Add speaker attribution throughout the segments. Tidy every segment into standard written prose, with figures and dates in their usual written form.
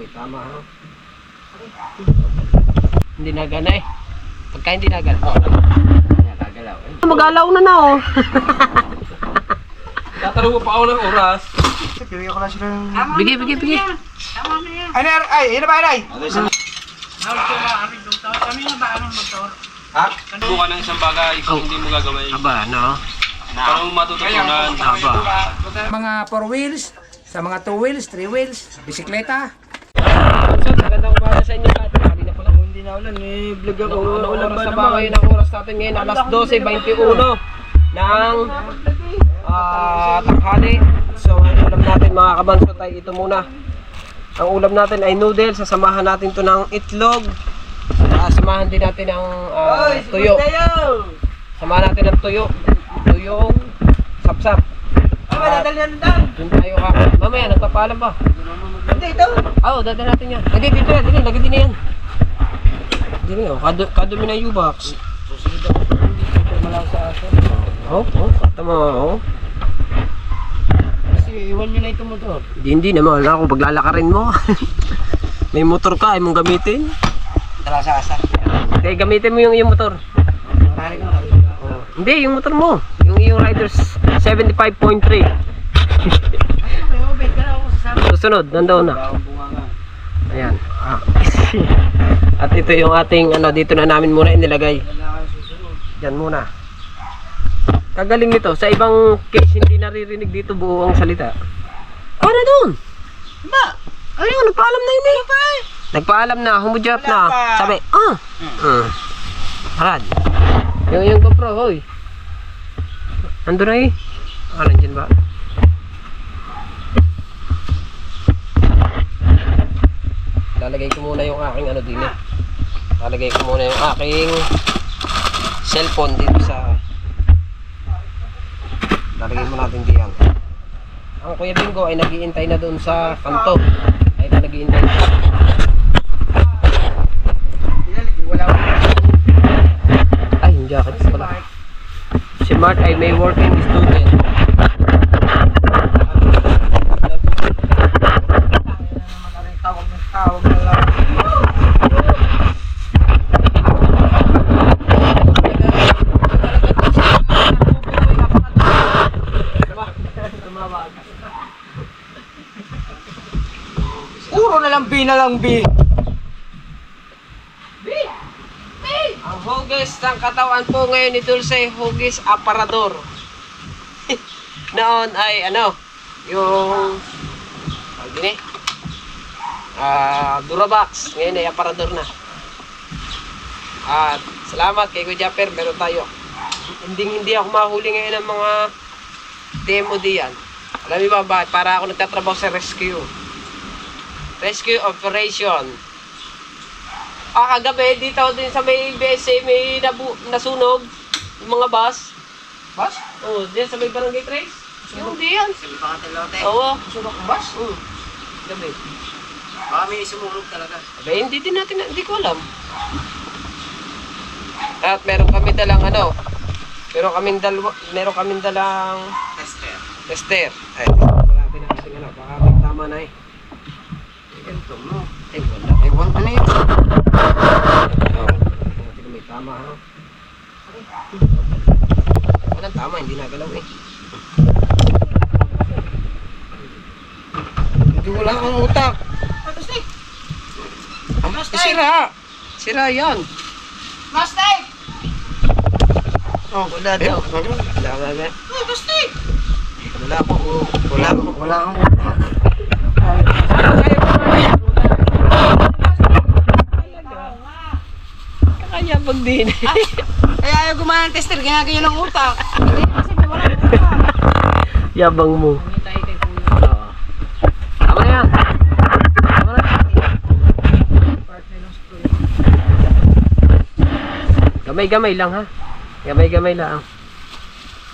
Speaker 1: may tama ha. Hindi nagana eh. Pagka hindi nagalaw. Nagagalaw eh. Magalaw na na oh.
Speaker 2: Tatanong mo pa ako ng oras.
Speaker 3: Bigyan ko lang sila ng...
Speaker 1: Bigay.
Speaker 4: Tama na yan.
Speaker 3: Ay, yun na ba, Ay?
Speaker 4: Kami nga ba anong motor?
Speaker 3: Ha?
Speaker 2: Buka ng isang bagay, hindi mo gagawin.
Speaker 1: Aba, no?
Speaker 2: Para mo matututunan.
Speaker 1: Aba.
Speaker 3: Mga 4 wheels, sa mga 2 wheels, 3 wheels, bisikleta.
Speaker 1: So, magandang umaga sa inyo lahat. Kanina pa lang.
Speaker 3: Hindi na ulan, may vlog ako.
Speaker 1: Ano oras na ba ngayon? Ang oras natin ngayon, alas 12:21 ng tanghali. So, ang ulam natin mga kabansot ay ito muna. Ang ulam natin ay noodles. Sasamahan natin to ng itlog. Samahan din natin ng tuyo. Samahan natin ng tuyo. Tuyong sapsap. Doon tayo kakain. Mamaya, nagpapaalam ba?
Speaker 3: Hindi, ito.
Speaker 1: Oo, dadal natin yan. Hindi, dito yan. Dito, lagay din na yan. Hindi na yun. Kadumi na U-box. Oo, katama oo.
Speaker 3: Kasi iwan nyo na ito motor.
Speaker 1: Hindi naman ako paglalakarin mo. May motor ka, ay mong gamitin.
Speaker 3: Talasasa.
Speaker 1: Kaya gamitin mo yung motor.
Speaker 3: Marami ka
Speaker 1: Hindi, yung motor mo. Yung Riders 75.3. Susunod, nandoon na. Ayan. At ito yung ating dito na namin muna inilagay. Yan muna. Kagaling nito. Sa ibang case hindi naririnig dito buo ang salita. Para doon.
Speaker 3: Ba?
Speaker 1: Ayun, nagpaalam na yun eh. Nagpaalam na, humudjap na. Sabi, Harad. Yung GoPro, hoy. Ando na eh. Nandyan ba? Lalagay ko muna yung aking din eh. Lalagay ko muna yung aking cellphone dito sa... Lalagay mo natin diyan. Ang Kuya Bingo ay nag-iintay na doon sa kanto. Ay na nag-iintay na. Ay, yung jacket pala. Si Mart ay may working student.
Speaker 3: Tawag na lang. Puro na lang B.
Speaker 1: Ang hugis ng katawan po ngayon ni Dulce, hugis aparador. Noon ay yung gini. Durabox. Ngayon ay aparador na. At salamat kay Kuya Japper, meron tayo. Hindi ako mahuli ngayon ng mga demo diyan. Alam niyo ba bakit? Para ako nagtatrabaho sa rescue operation. Kagabi dito din sa may BSA may nasunog yung mga bus.
Speaker 3: Bas?
Speaker 1: Oo, diyan sa may barangay Trace. Yung diyan.
Speaker 3: Sige pa ka talote.
Speaker 1: Oo.
Speaker 3: Sunog ng bas?
Speaker 1: Gabi.
Speaker 3: Baka may sumulog talaga.
Speaker 1: Abay, hindi ko alam. At meron kami dalang meron kaming dalang tester. Ay, natin na kasi baka may tama na eh.
Speaker 3: Ito mo.
Speaker 1: Ay, wala.
Speaker 3: Ewan ka na yun.
Speaker 1: Natin may tama ha. Walang tama, hindi nagalaw eh.
Speaker 3: Hindi wala kang utak.
Speaker 1: Sira yan.
Speaker 4: Mastek!
Speaker 3: Oh, wala daw.
Speaker 1: Wala.
Speaker 4: Mastek!
Speaker 3: Wala kang utak.
Speaker 1: Kanya pag din.
Speaker 4: Kaya ayaw gumana ng tester, ginagayon ng utak. Hindi, kasi may wala ng utak.
Speaker 1: Yabang mo. Tama na yan. Gamay-gamay lang ha. Gamay-gamay lang.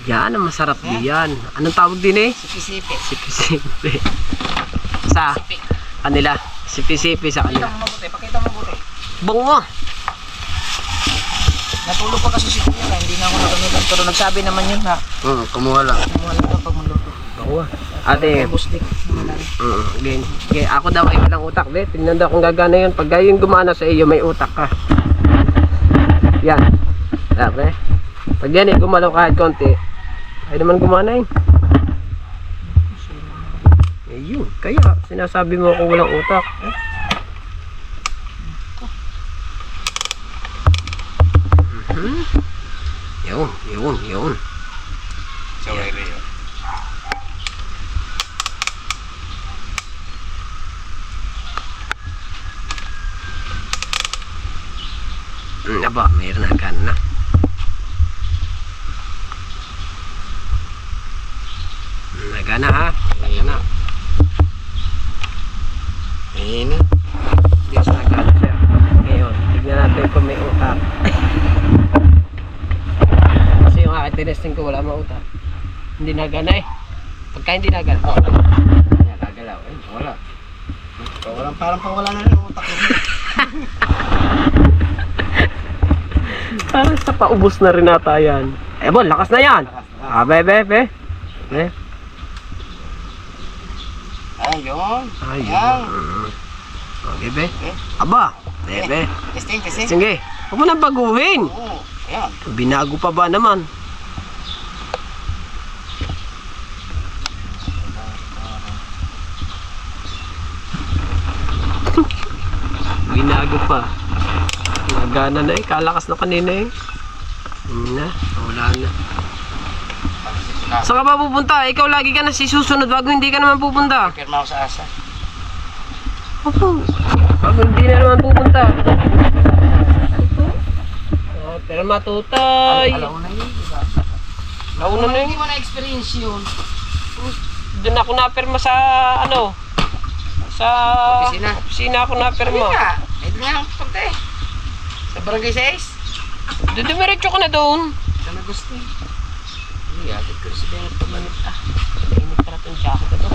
Speaker 1: Yan ang masarap diyan. Anong tawag din eh?
Speaker 4: Sipi-sipi.
Speaker 1: Sipi-sipi. Sa kanila. Sipi-sipi sa kanila.
Speaker 3: Pakita mo mabuti.
Speaker 1: Bungo.
Speaker 3: Natulog pa kasi si Kuya, hindi na ako nagamitan. Pero nagsabi naman yun na
Speaker 1: Kumuha lang.
Speaker 3: kumuha lang pag maluto.
Speaker 1: Bungo. Ate,
Speaker 3: Busdik.
Speaker 1: game. Okay, ako daw ay walang utak, be. Tingnan daw kung gagana yun. Pag yung gumana sa iyo, may utak ka. Yan. Okay. Pag yan gumalaw kahit konti, ay naman gumana yun. Ayun. Kaya, sinasabi mo kung walang utak. Yun.
Speaker 2: Sa way rin yun.
Speaker 1: Aba, mayroon na gana. Nagana ha? Nagana.
Speaker 2: Ayun.
Speaker 1: Yes, nagana siya. Ngayon, tignan natin kung may utak. Kasi yung aking tinesting ko wala mga utak. Hindi nagana eh. Pagka hindi nagana, nagagalaw. Wala.
Speaker 3: Parang pawala na rin ang utak ko.
Speaker 1: Parang sa paubos na rin nata yan. Eh bon, lakas na yan. Ah, bebe.
Speaker 3: Ayun.
Speaker 1: Ayun. Okay, be. Aba, bebe.
Speaker 3: Testing.
Speaker 1: Sige, huwag mo nang baguhin.
Speaker 3: Oo. Ayan.
Speaker 1: Binago pa ba naman? Binago pa. Nagana na eh. Kalakas na kanina eh. Wala na. Saan ka ba pupunta? Ikaw lagi ka na susunod bago hindi ka naman pupunta.
Speaker 3: Pirma ako sa asa.
Speaker 1: Opo. Bago hindi na naman pupunta. Pero matutay.
Speaker 3: Alauna yun.
Speaker 1: Nauna na yun.
Speaker 3: Hindi mo na-experience yun.
Speaker 1: Doon ako napirma sa ano? Sa
Speaker 3: Opisina.
Speaker 1: opisina ako napirma.
Speaker 3: Ito nga ang punta eh. Sa barangay 6.
Speaker 1: Dumiretso ka na doon.
Speaker 3: Sa Nagusti. Hindi, atid ko si Benat pamanit ah.
Speaker 1: Init ka na itong jacket ito.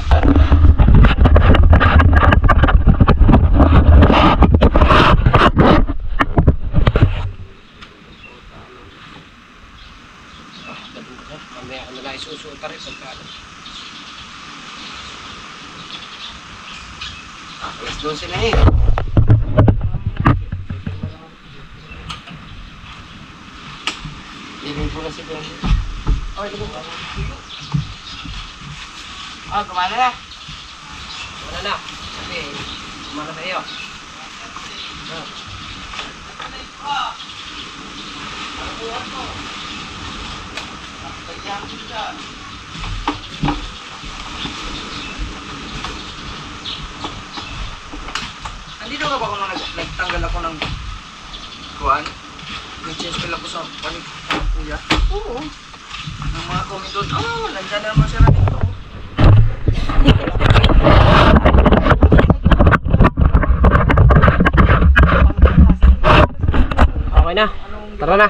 Speaker 1: Mamaya ka na lang isusuota rin pagkano.
Speaker 3: Alas 12 na eh. Ibig ko na si Benat. Oh, ito ba? Oh, kumana na.
Speaker 1: Wala na. Sabi, kumana na iyo.
Speaker 3: Andito ka ba kung nagtanggal ako ng kuhan? Nag-change pala ko sa panig kuya? Oo. Ang mga comment doon, nandiyan na naman siya na dito.
Speaker 1: Okay na. Tara na.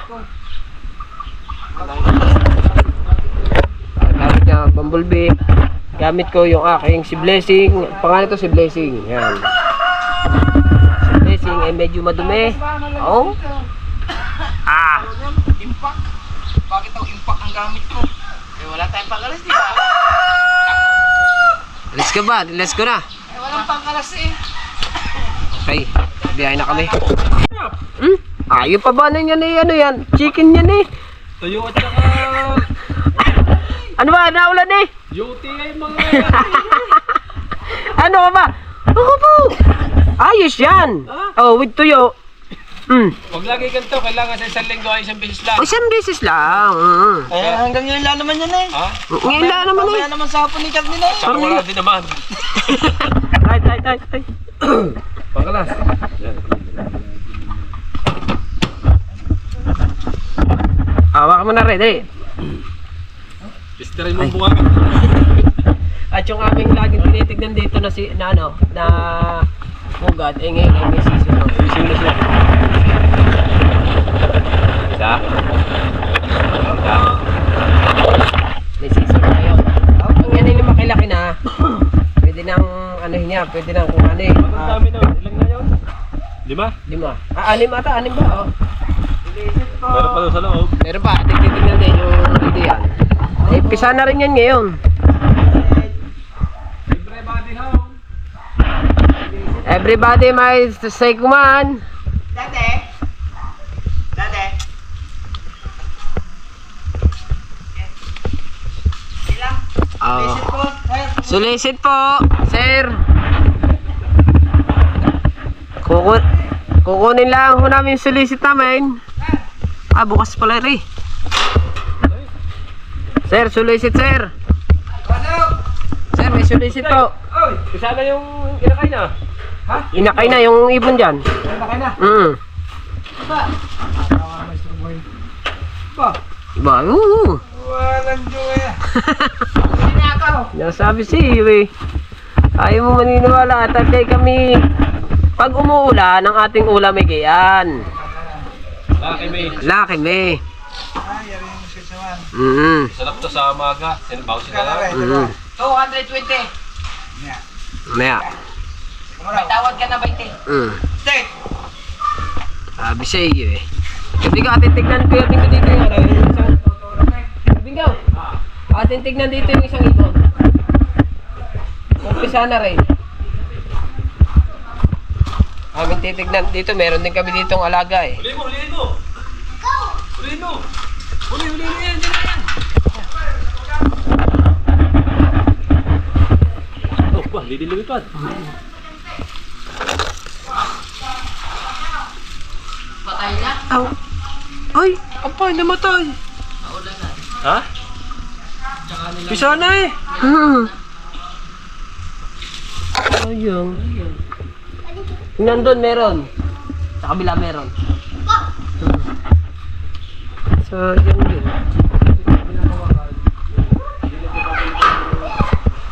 Speaker 1: Gamit niya bumblebee. Gamit ko yung aking si Blessing. Pangalan to si Blessing. Yan. Si Blessing ay medyo madumi. Oh.
Speaker 3: Impact. Bakit daw impact ang gamit ko? Eh wala tayong pangkalas, di ba?
Speaker 1: Let's go ba? Let's go na.
Speaker 3: Eh walang pangkalas eh.
Speaker 1: Okay. Biyahe na kami. Ayaw pa ba na yan eh? Ano yan? Chicken yan eh.
Speaker 2: Tuyo at saka
Speaker 1: Ano ba? Naulan eh?
Speaker 2: UTI mga
Speaker 1: Ano ka ba? Ako po. Ayos yan. Oh, with tuyo.
Speaker 2: Huwag lagi ganito, kailangan sa isang linggo ay isang beses lang.
Speaker 1: Isang beses lang.
Speaker 3: Eh hanggang ngayon lang naman yan eh.
Speaker 2: Ha?
Speaker 1: Ngayon lang naman eh.
Speaker 3: Mamaya naman sa hapon ni Carmen eh.
Speaker 2: Saka wala din naman.
Speaker 1: Ay.
Speaker 2: Pangkalas.
Speaker 1: Hawakan mo na rin, dali.
Speaker 2: Pisterin mo buwan.
Speaker 1: At yung aming laging tinitignan dito na si na ano, na Mugad, eh ngayon ay may season. Season na siya.
Speaker 2: Isa.
Speaker 1: May season na ngayon. Ang yan ay makilaki na. Pwede nang ano niya, pwede nang kung ano eh.
Speaker 2: Ang dami na. Ilang na yun? 5?
Speaker 1: 5. Ah, 6 ata, 6 ba? Oh.
Speaker 2: Meron pa doon sa loob.
Speaker 1: Meron pa, titignan din yung hindi yan. Eh, pisa na rin yan ngayon. Everybody may say kuman.
Speaker 3: Dati. Ilang?
Speaker 1: Oh.
Speaker 3: Visit po. Sir.
Speaker 1: Solicit po, sir. Kukunin lang ho namin yung solicit namin. Bukas pala rin. Sir, solicit sir. Sir, may solicit po.
Speaker 2: Kasama yung inakay na.
Speaker 1: Inakay na yung ibon dyan.
Speaker 3: Inakay na.
Speaker 1: Ba, oo.
Speaker 3: Walang joya.
Speaker 1: Nasabi si iyo eh. Ayaw mo maniniwala at kay kami. Pag umuulan, ang ating ulam ay gayan.
Speaker 2: Laki may.
Speaker 1: Laki me.
Speaker 3: Ay, yari yung sisiwan.
Speaker 2: Sarap to sa umaga. Bago sila lang.
Speaker 4: 220.
Speaker 1: Maya.
Speaker 4: May tawad ka na 20.
Speaker 3: Take.
Speaker 1: Sabi sa iyo eh. Hindi ka atin tignan ko yung dito yung ano. Yung isang... Bingaw. Atin tignan dito yung isang ibon. Umpisa na rin. Amin titignan dito. Meron din kami ditong alaga eh.
Speaker 2: Huliin mo! Huliin mo! Huli yan! Dito yan! Oh, hindi lumipad.
Speaker 4: Patay na.
Speaker 1: Aw. Ay, apay, namatay.
Speaker 2: Ha?
Speaker 1: Pisa na eh. Ayun. Nandun meron. Sa kabila meron. So, yun yun.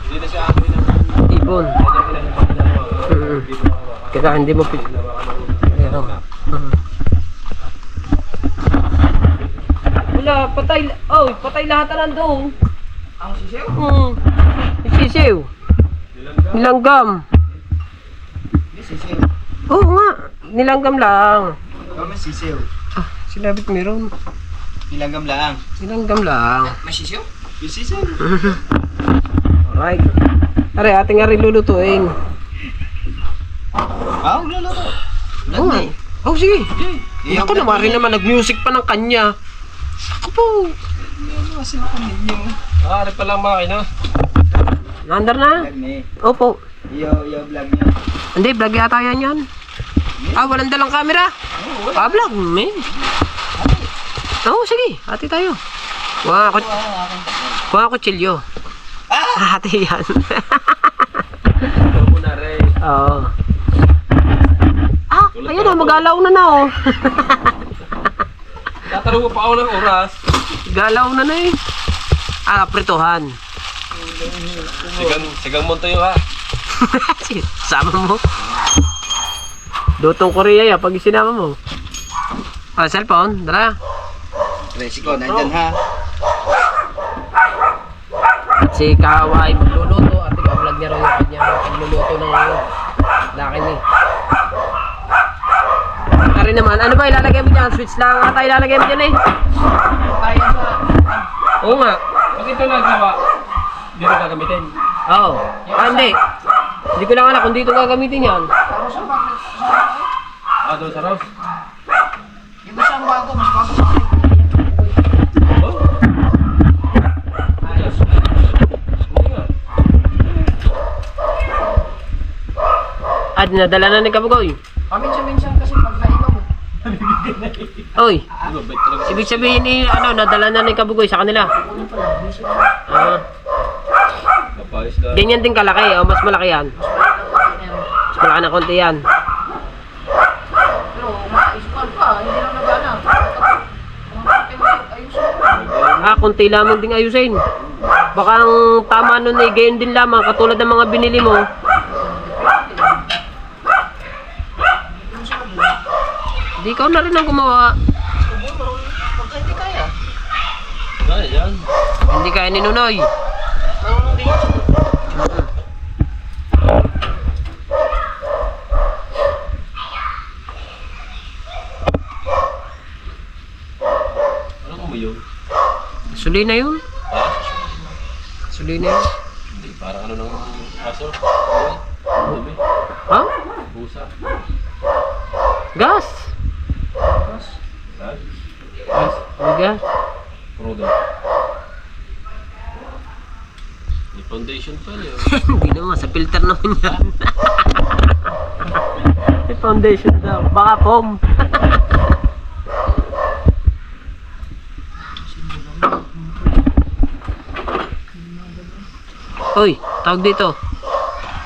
Speaker 2: Hindi na siya amoy ng
Speaker 1: Ibon. Kaya hindi mo pit. Ayun. Wala, patay. Oh, patay lahat na nandun.
Speaker 3: Ang sisiw?
Speaker 1: Sisiw. Nilanggam.
Speaker 3: Sisiw.
Speaker 1: Oo nga. Nilanggam lang.
Speaker 3: Kami sisiw.
Speaker 1: Sinabi ko meron.
Speaker 3: Nilanggam lang.
Speaker 1: Nilanggam lang.
Speaker 3: May sisiw? May sisiw.
Speaker 1: Alright. Are, ating nga rin lulutuin.
Speaker 3: Luluto.
Speaker 1: Oo nga. Oh, sige.
Speaker 3: Iyak
Speaker 1: Ako naman rin naman. Nag-music pa ng kanya. Ako po.
Speaker 2: Ari pa lang makina.
Speaker 1: Nandar na?
Speaker 3: Vlog ni.
Speaker 1: Opo.
Speaker 3: Yo vlog niya.
Speaker 1: Hindi, vlog yata yan. Walang dalang camera. Vlog, man. Oo, sige. Hati tayo. Kuha ko chilyo. Hati yan.
Speaker 2: Ito na rin.
Speaker 1: Oo. Ayun na, mag-alaw na oh.
Speaker 2: Tataro pa ako ng oras.
Speaker 1: Galaw na eh. Prituhan.
Speaker 2: Sigang monto yun ha.
Speaker 1: Sama mo. Dutong Korea ya, pag isinama mo. Cellphone, dala.
Speaker 3: Resiko, nandyan ha.
Speaker 1: At si Kawa ay magluluto at i-vlog niya rin yung kanyang pagluluto ng laki ni. Ari naman, ano ba ilalagay mo dyan? Switch lang ata ilalagay mo dyan eh.
Speaker 4: Tayo sa...
Speaker 1: Oo nga.
Speaker 2: Pag ito nagawa, dito gagamitin.
Speaker 1: Oo. Hindi. Hindi ko lang alam kung dito gagamitin yan.
Speaker 2: Doon sa Rouse.
Speaker 4: Yung isang bago, mas bago sa akin.
Speaker 2: Oh? Ayos. Hindi nga.
Speaker 1: Nadala na ni Kabugoy.
Speaker 4: Paminsan-minsan kasi pag nainom.
Speaker 1: Oy.
Speaker 2: Ano, bait talaga.
Speaker 1: Ibig sabihin ni nadala na ni Kabugoy sa kanila.
Speaker 2: Kapayos lang.
Speaker 1: Ganyan din kalaki, mas malaki yan. Mas malaki na konti yan.
Speaker 4: Pero maispan pa, hindi lang nagana. Ayusin.
Speaker 1: Konti lamang ding ayusin. Baka ang tama nun eh, gayon din lamang, katulad ng mga binili mo. Di ikaw na rin ang gumawa.
Speaker 4: Pagka hindi kaya.
Speaker 2: Kaya yan.
Speaker 1: Hindi kaya ni Nunoy.
Speaker 4: Marunong din.
Speaker 2: Ano ko mo yun?
Speaker 1: Suli na yun. Suli na yun.
Speaker 2: Hindi, parang ano ng aso. Dumi.
Speaker 1: Ha?
Speaker 2: Pusa.
Speaker 1: Gas!
Speaker 2: Ha?
Speaker 1: Gas? May gas?
Speaker 2: Crudo. May foundation pa niyo.
Speaker 1: Hindi naman, sa filter naman yan. May foundation daw. Baka foam. Hoy, tawag dito.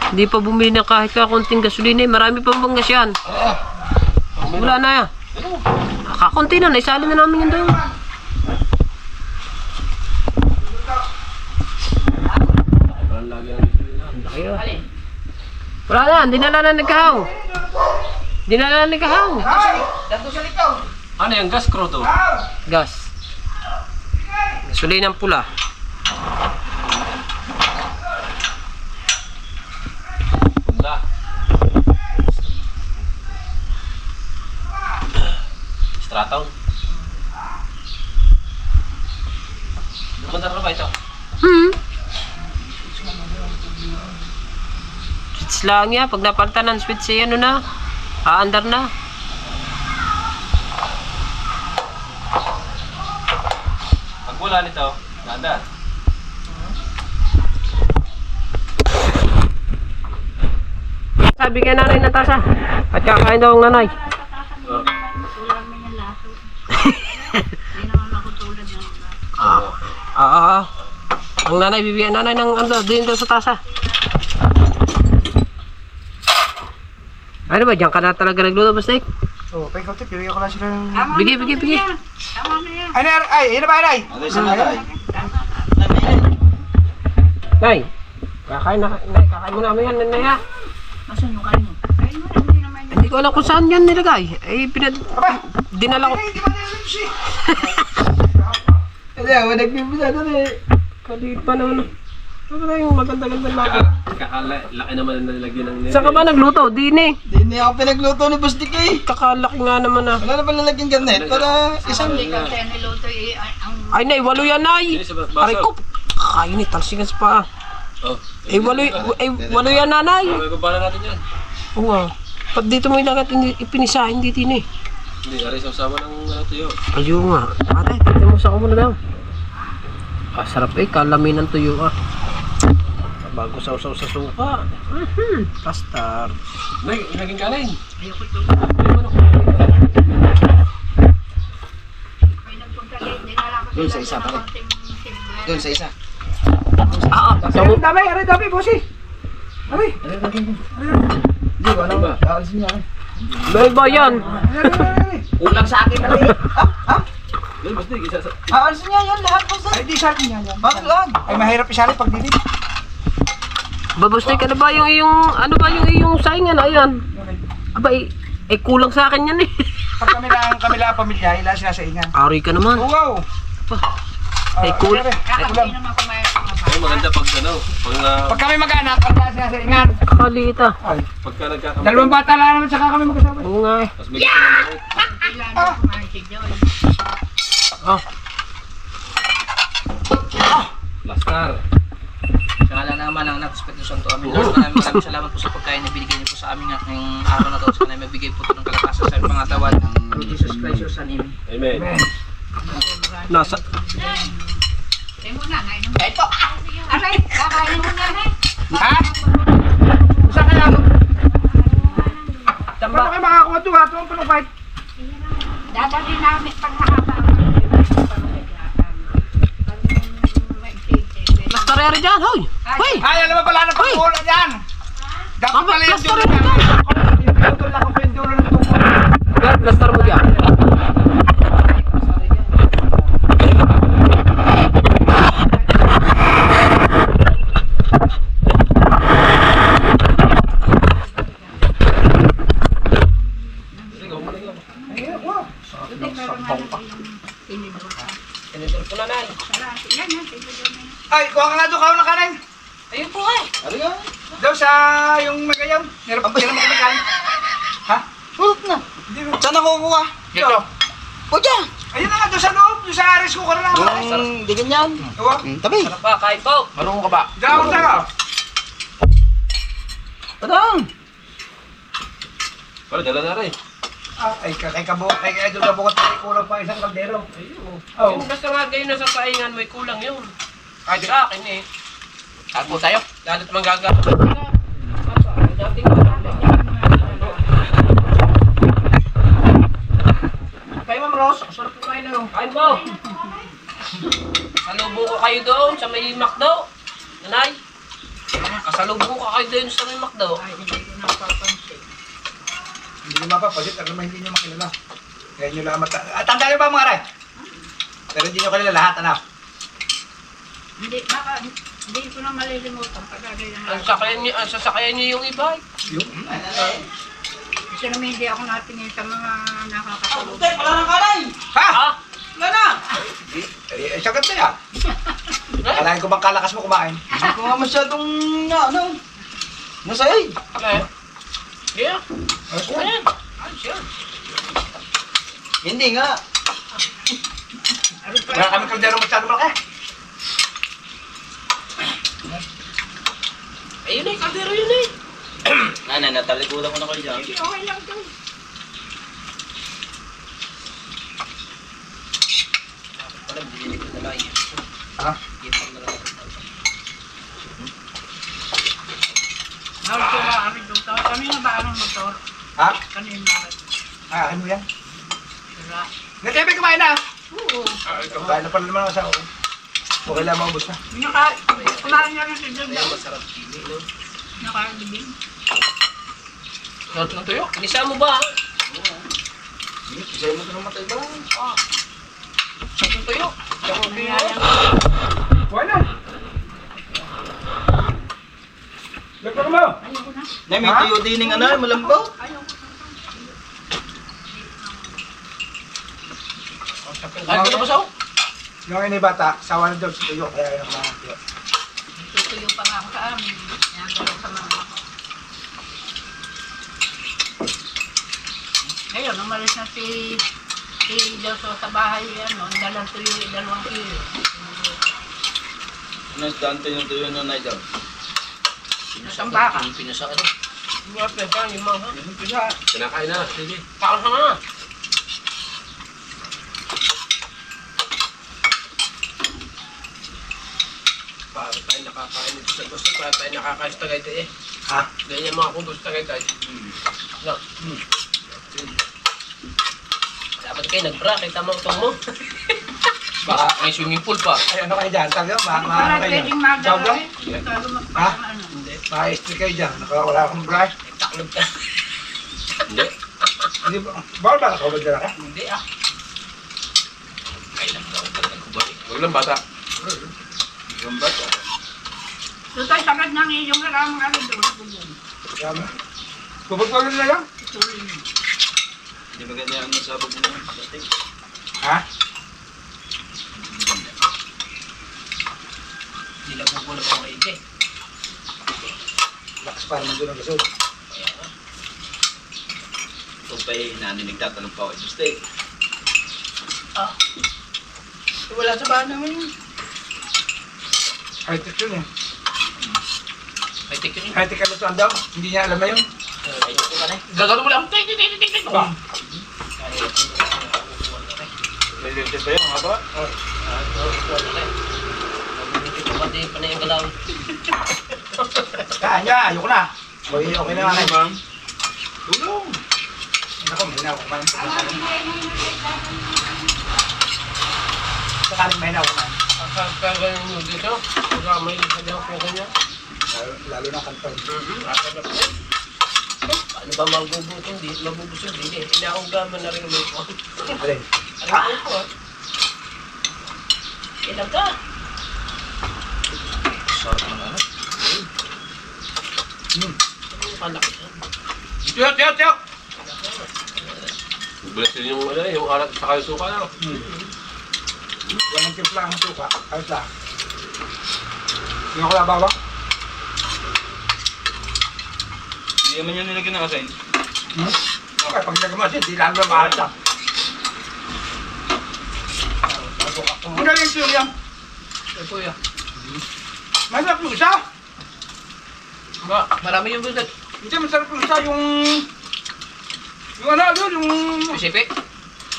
Speaker 1: Hindi pa bumili ng kahit kakunting gasolina eh. Marami pa bang gas yan? Wala na yan. Kakunti na, naisali na namin yun doon.
Speaker 2: Parang lagi ang dito.
Speaker 1: Wala na, dinala na nagkahang. Dinala na nagkahang.
Speaker 3: Dato sa likaw.
Speaker 2: Ano yung gas crudo?
Speaker 1: Gas. Gasolina ng pula.
Speaker 2: Punda. Straton. Lumandar na ba ito?
Speaker 1: Switch lang yan. Pag napalitan ng switch eh, ano na. Aandar na.
Speaker 2: Pag wala nito, nandar.
Speaker 1: Sabi kay nanay Natasha. At kakain daw ang nanay.
Speaker 2: Oh.
Speaker 1: Ang nanay, bibigyan nanay ng ano, din daw sa tasa. Ano ba, diyan ka na talaga nagluto, Bastik?
Speaker 3: Oh, pa ikaw tip, bigyan ko lang sila ng...
Speaker 1: Bigay.
Speaker 4: Tama na yan.
Speaker 3: Ay, yun na ba, Ay? Ano sa nanay?
Speaker 1: Nay, kakain mo namin yan, nanay ha.
Speaker 4: Masan yung kain mo? Kain mo na, hindi naman yun.
Speaker 1: Hindi ko alam kung saan yan nilagay. Eh, dinala ko.
Speaker 3: Hindi ba nila si...
Speaker 1: Hindi, nagpipisa doon eh. Kaliit pa naman. Ano ba yung maganda-ganda natin?
Speaker 2: Kakalaki naman na nilagyan ng
Speaker 1: Saan ka ba nagluto? Dini.
Speaker 3: Hindi niya ako pinagluto ni Bastik eh.
Speaker 1: Kakalaki nga naman ah.
Speaker 3: Wala na ba lalagyan ganit? Para isang...
Speaker 4: Hindi ka tayo niluto eh. Ang
Speaker 1: Ay, nay, walo yan, nay. Aray ko, kakainit, talsigan sa paa.
Speaker 2: Oh.
Speaker 1: Walo yan, nanay.
Speaker 2: May babala natin yan.
Speaker 1: Oo nga. Ba't dito mo ilagat, ipinisahin dito ini?
Speaker 2: Hindi, aray sama ng tuyo.
Speaker 1: Ayun nga. Ate, tignan mo sa ako muna daw. Sarap eh, kalamin ng tuyo ah. Bago sausaw sa suka. Custard.
Speaker 2: Nay, naging kanin.
Speaker 4: ayoko ito. May nagpunta din lang ako
Speaker 3: Doon sa isa, pare. Doon sa isa.
Speaker 1: Dami,
Speaker 3: Dami, bossy. Dami. Hindi, wala ba? Aalisin niya.
Speaker 1: Dahil ba yan?
Speaker 3: Ulang sa akin na rin.
Speaker 2: Nay, basta isa sa...
Speaker 3: Aalisin niya yan, lahat boss. Ay, di sa akin yan. Bakit? Ay, mahirap isali pag dili.
Speaker 1: Babustay ka na ba yung iyong, ano ba yung iyong saingan? Ayan. Aba, kulang sa akin yan eh.
Speaker 3: Pag kami lang pamilya, ila sila sa ingan.
Speaker 1: Ari ka naman.
Speaker 3: Wow!
Speaker 1: Kulang.
Speaker 4: Kakapin naman kumain sa mga
Speaker 2: Ay, maganda pag ano,
Speaker 3: Pag kami mag-anak, ila sila sa ingan.
Speaker 1: Kakaliit ah.
Speaker 2: pagka nagkakamay.
Speaker 3: Dalawang bata lang naman, saka kami magkasama.
Speaker 1: Oo nga eh.
Speaker 2: Tapos may kakamay.
Speaker 4: Ilan na kumain si Joy.
Speaker 2: Lastar.
Speaker 3: Sa ngala naman ang Espiritu Santo, amin. Maraming salamat po sa pagkain na binigay niyo po sa amin ngayong araw na to. Sana mabigay po ito ng kalakasan sa aming mga tawad ng Jesus Christ, your Son, Amen.
Speaker 2: Amen.
Speaker 1: Nasa.
Speaker 4: Kain mo na, kain mo. Ito! Aray, kakain mo na, aray.
Speaker 3: Ha? Saan kaya ako?
Speaker 1: Tamba.
Speaker 3: Paano kayo makakuha ito? Ito ang panong-fight.
Speaker 4: Dadali namin pag nakaba.
Speaker 1: Mas tarere dyan, hoy. Hoy.
Speaker 3: Ay, alam mo pala na pag-ulan yan. Dapat pala yung dulo
Speaker 1: Plaster
Speaker 3: yan. Putol lang ako yung dulo ng tungkol.
Speaker 1: Gan, plaster mo dyan. Tinidor ko na na.
Speaker 3: Ay, kuha ka nga doon, kaon ng kanin.
Speaker 4: Ayun po eh.
Speaker 3: Ano yan? Daw sa yung magayaw. Hirap pa sila makapagkain. Ha?
Speaker 5: Hulot na. Saan ako kukuha?
Speaker 3: Dito.
Speaker 5: O dyan.
Speaker 3: Ayun na nga, doon sa loob. Doon sa rice cooker na.
Speaker 5: Di ganyan.
Speaker 3: Ewa.
Speaker 5: Tabi.
Speaker 1: Pa, kain po.
Speaker 2: Marunong ka ba?
Speaker 3: Diyan ako tayo.
Speaker 5: Padang.
Speaker 2: Para, dala na rin.
Speaker 5: Ay, idol ka bukot na kulang pa isang kaldero.
Speaker 1: Ayun.
Speaker 5: Oh.
Speaker 1: Yung basta nga kayo nasa saingan, may kulang yun.
Speaker 5: Ay, di-
Speaker 1: Sa akin eh.
Speaker 3: Tago tayo.
Speaker 1: Lalo't manggagawa. Dating
Speaker 5: Kay Ma'am Rose, sarap ko kain na.
Speaker 1: kain mo. Kasalubong ko kayo doon sa may McDo. Nanay. Kasalubong ko kayo doon sa may McDo.
Speaker 5: Hindi nyo mapapalit, alam mo hindi nyo makilala. Kaya nyo lang tanda nyo ba mga ray? Pero hindi nyo kilala lahat, anak.
Speaker 4: Hindi, baka hindi ko na malilimutan. Pagkagay na
Speaker 1: Ang sasakayan niyo yung e-bike.
Speaker 5: Yung?
Speaker 4: Kasi naman hindi ako natingin sa mga nakakasalubong.
Speaker 5: Wala nang kalay! Ha?
Speaker 1: Ha?
Speaker 5: Wala na! Sagat na yan. Kalahin ko bang kalakas mo kumain? Hindi ko nga masyadong nasayay.
Speaker 1: Okay. Yeah.
Speaker 5: Ayos
Speaker 1: Ayan. Ayos yan.
Speaker 5: Hindi nga. Wala kami kaldero masyadong malaki.
Speaker 1: Ayun eh, kaldero yun eh.
Speaker 3: Nanay, nataligulan ko na kayo dyan.
Speaker 4: Hindi, okay lang to.
Speaker 1: Wala, binili ko na lang yun.
Speaker 5: Ha?
Speaker 1: Ginagawa na lang.
Speaker 4: Hawag ko ba kami doon? Kami nga ba ang motor?
Speaker 5: Ha?
Speaker 4: Kanina.
Speaker 5: Akin mo yan.
Speaker 4: Sira.
Speaker 5: Natebe kumain na.
Speaker 1: Oo.
Speaker 5: Kain na pala naman ako sa ako. Okay lang maubos na.
Speaker 4: Kumain na rin si Jun.
Speaker 1: Ayan, masarap chili, no?
Speaker 4: Nakakagibing.
Speaker 1: Sarap ng tuyo. Inisa mo ba?
Speaker 5: Isa'y mo ito naman tayo ba?
Speaker 1: Sarap ng tuyo. Sarap ng tuyo.
Speaker 5: Kuha na. Lagyan mo.
Speaker 4: Ayoko na.
Speaker 3: Nay, may tuyo din ng ano, malambaw.
Speaker 4: Ayoko.
Speaker 1: Kahit ko na ba sa'yo?
Speaker 5: Yung ini bata, sawa na daw sa tuyo. Kaya yung mga tuyo.
Speaker 4: Tutuyo pa nga ako sa amin. Nagalaw sa mama ko. Ngayon, umalis na si Delso sa bahay, ano, dalang tuyo, 2 kilo.
Speaker 3: Ano, dante yung tuyo na nay dyan.
Speaker 4: Isang baka.
Speaker 1: Yung pinasa ano? Yung mga pinasa, yung mga.
Speaker 5: Yung pisa.
Speaker 2: Kinakain na. Sige.
Speaker 1: Kaon ka nga. Para tayo nakakain nito sa gusto, para tayo nakakain sa Tagaytay eh.
Speaker 5: Ha?
Speaker 1: Ganyan mga kubo sa Tagaytay. No. Dapat kayo nag-bra, kita mo utong mo. Baka may swimming pool pa.
Speaker 5: Ay, ano kayo dyan? Sabi ko,
Speaker 4: Wala
Speaker 5: ano kayo
Speaker 4: pwedeng
Speaker 5: dyan?
Speaker 4: magalaw
Speaker 5: Job lang?
Speaker 4: eh. Bago
Speaker 5: Ha?
Speaker 4: magpasang ano.
Speaker 1: Hindi.
Speaker 5: Maestri kayo dyan. Wala akong brush.
Speaker 1: Taklob ka.
Speaker 2: Hindi.
Speaker 5: Hindi ba? Bawal ba nakawag dyan ka?
Speaker 1: Hindi ah.
Speaker 2: Kailan ka ako talagang kubali. Huwag lang bata.
Speaker 3: Yung bata.
Speaker 4: Doon tayo sagad ng iyong halamang ano doon.
Speaker 5: Kaya mo. Pupagpagod na lang?
Speaker 4: Tuloy mo.
Speaker 3: Hindi maganda yung ano sa bag mo. Dating.
Speaker 5: Ha?
Speaker 1: Hindi lang po na pang maigi.
Speaker 5: Lakas pa naman doon ang gasol.
Speaker 1: Kaya nga.
Speaker 3: Ito pa nani nagtatanong pa ako sa steak.
Speaker 1: Ah. Wala sa bahan naman yun.
Speaker 5: High-tech yun eh.
Speaker 1: May tik yun.
Speaker 5: High-tech ano to daw? Hindi niya alam na yun.
Speaker 1: Ayoko ka na eh. Gagano mo lang. Tik.
Speaker 5: Ba?
Speaker 3: May lente pa yung haba.
Speaker 1: Pati pa na yung galaw.
Speaker 5: Kaan niya, ayoko na. Okay, okay na nga.
Speaker 3: Ma'am.
Speaker 5: Tulong! Ako, may na ako man. Sa kanin may na ako man.
Speaker 1: Kagaling mo dito. Pagka may sabi ako po kanya.
Speaker 5: Lalo na kanton.
Speaker 1: Masarap yan. Paano ba magbubuto? Hindi. Mabubusog. Hindi. Inaunggaman na rin mo po.
Speaker 5: Alin?
Speaker 1: Ano po ah? Ilang ka?
Speaker 3: Sarap ng ano.
Speaker 1: Ano kalaki yan?
Speaker 5: Tiyok, tiyok, tiyok!
Speaker 2: Bless din yung ano, yung alat sa kayo suka na.
Speaker 5: Walang timpla ang suka. Ayos lang. Hindi ako labawak.
Speaker 3: Hindi naman yung nilagyan ng asin.
Speaker 5: Okay, pag nagamasin, di lalo na mahal siya. Ang galing siya yan.
Speaker 1: Ay kuya.
Speaker 5: Masarap yung isa.
Speaker 1: Marami yung bulat.
Speaker 5: Hindi, masarap yung isa yung Yung ano, yun, yung...
Speaker 3: Sipi.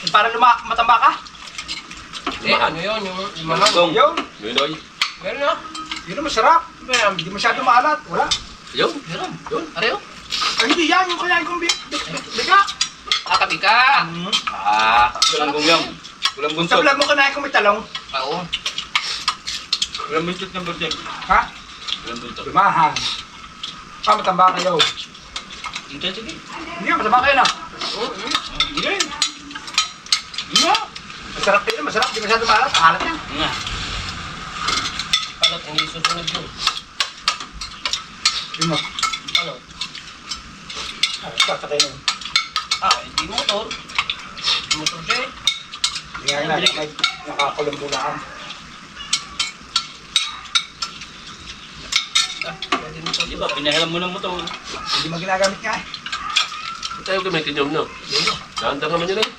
Speaker 5: Yung parang matamba ka.
Speaker 1: Ano yun? Yung mahal.
Speaker 5: Yun.
Speaker 2: Noy.
Speaker 1: Meron na.
Speaker 5: Yun ang masarap. Hindi masyado maalat. Wala.
Speaker 2: Yun.
Speaker 3: Meron. Areo.
Speaker 5: Ay, hindi yan. Yung kaya kong biga.
Speaker 3: Katabi ka.
Speaker 2: Walang gumyam. Walang
Speaker 5: Sa
Speaker 2: bunsot.
Speaker 5: vlog mo kanain kong may talong.
Speaker 3: Oo.
Speaker 2: Walang bunsot ng burjek.
Speaker 5: Ha?
Speaker 2: Walang bunsot.
Speaker 5: Lumahan. Matamba kayo.
Speaker 2: Sige.
Speaker 5: Hindi, matamba kayo na.
Speaker 2: Sige.
Speaker 5: Masarap kayo. Masarap. Hindi masyado maalat. Alat yan.
Speaker 2: Nga.
Speaker 1: Ano, hindi susunod yun.
Speaker 5: Yun mo.
Speaker 1: Ano?
Speaker 5: Sakay na yun.
Speaker 1: Hindi motor. Hindi motor siya eh.
Speaker 5: Hindi nga na. Nakakulambo na ka.
Speaker 1: Pwede motor.
Speaker 2: Di ba, pinahiram mo ng motor.
Speaker 5: Hindi mo ginagamit nga eh.
Speaker 2: Tayo gamitin yun, no? Dahan-dahan naman yun eh.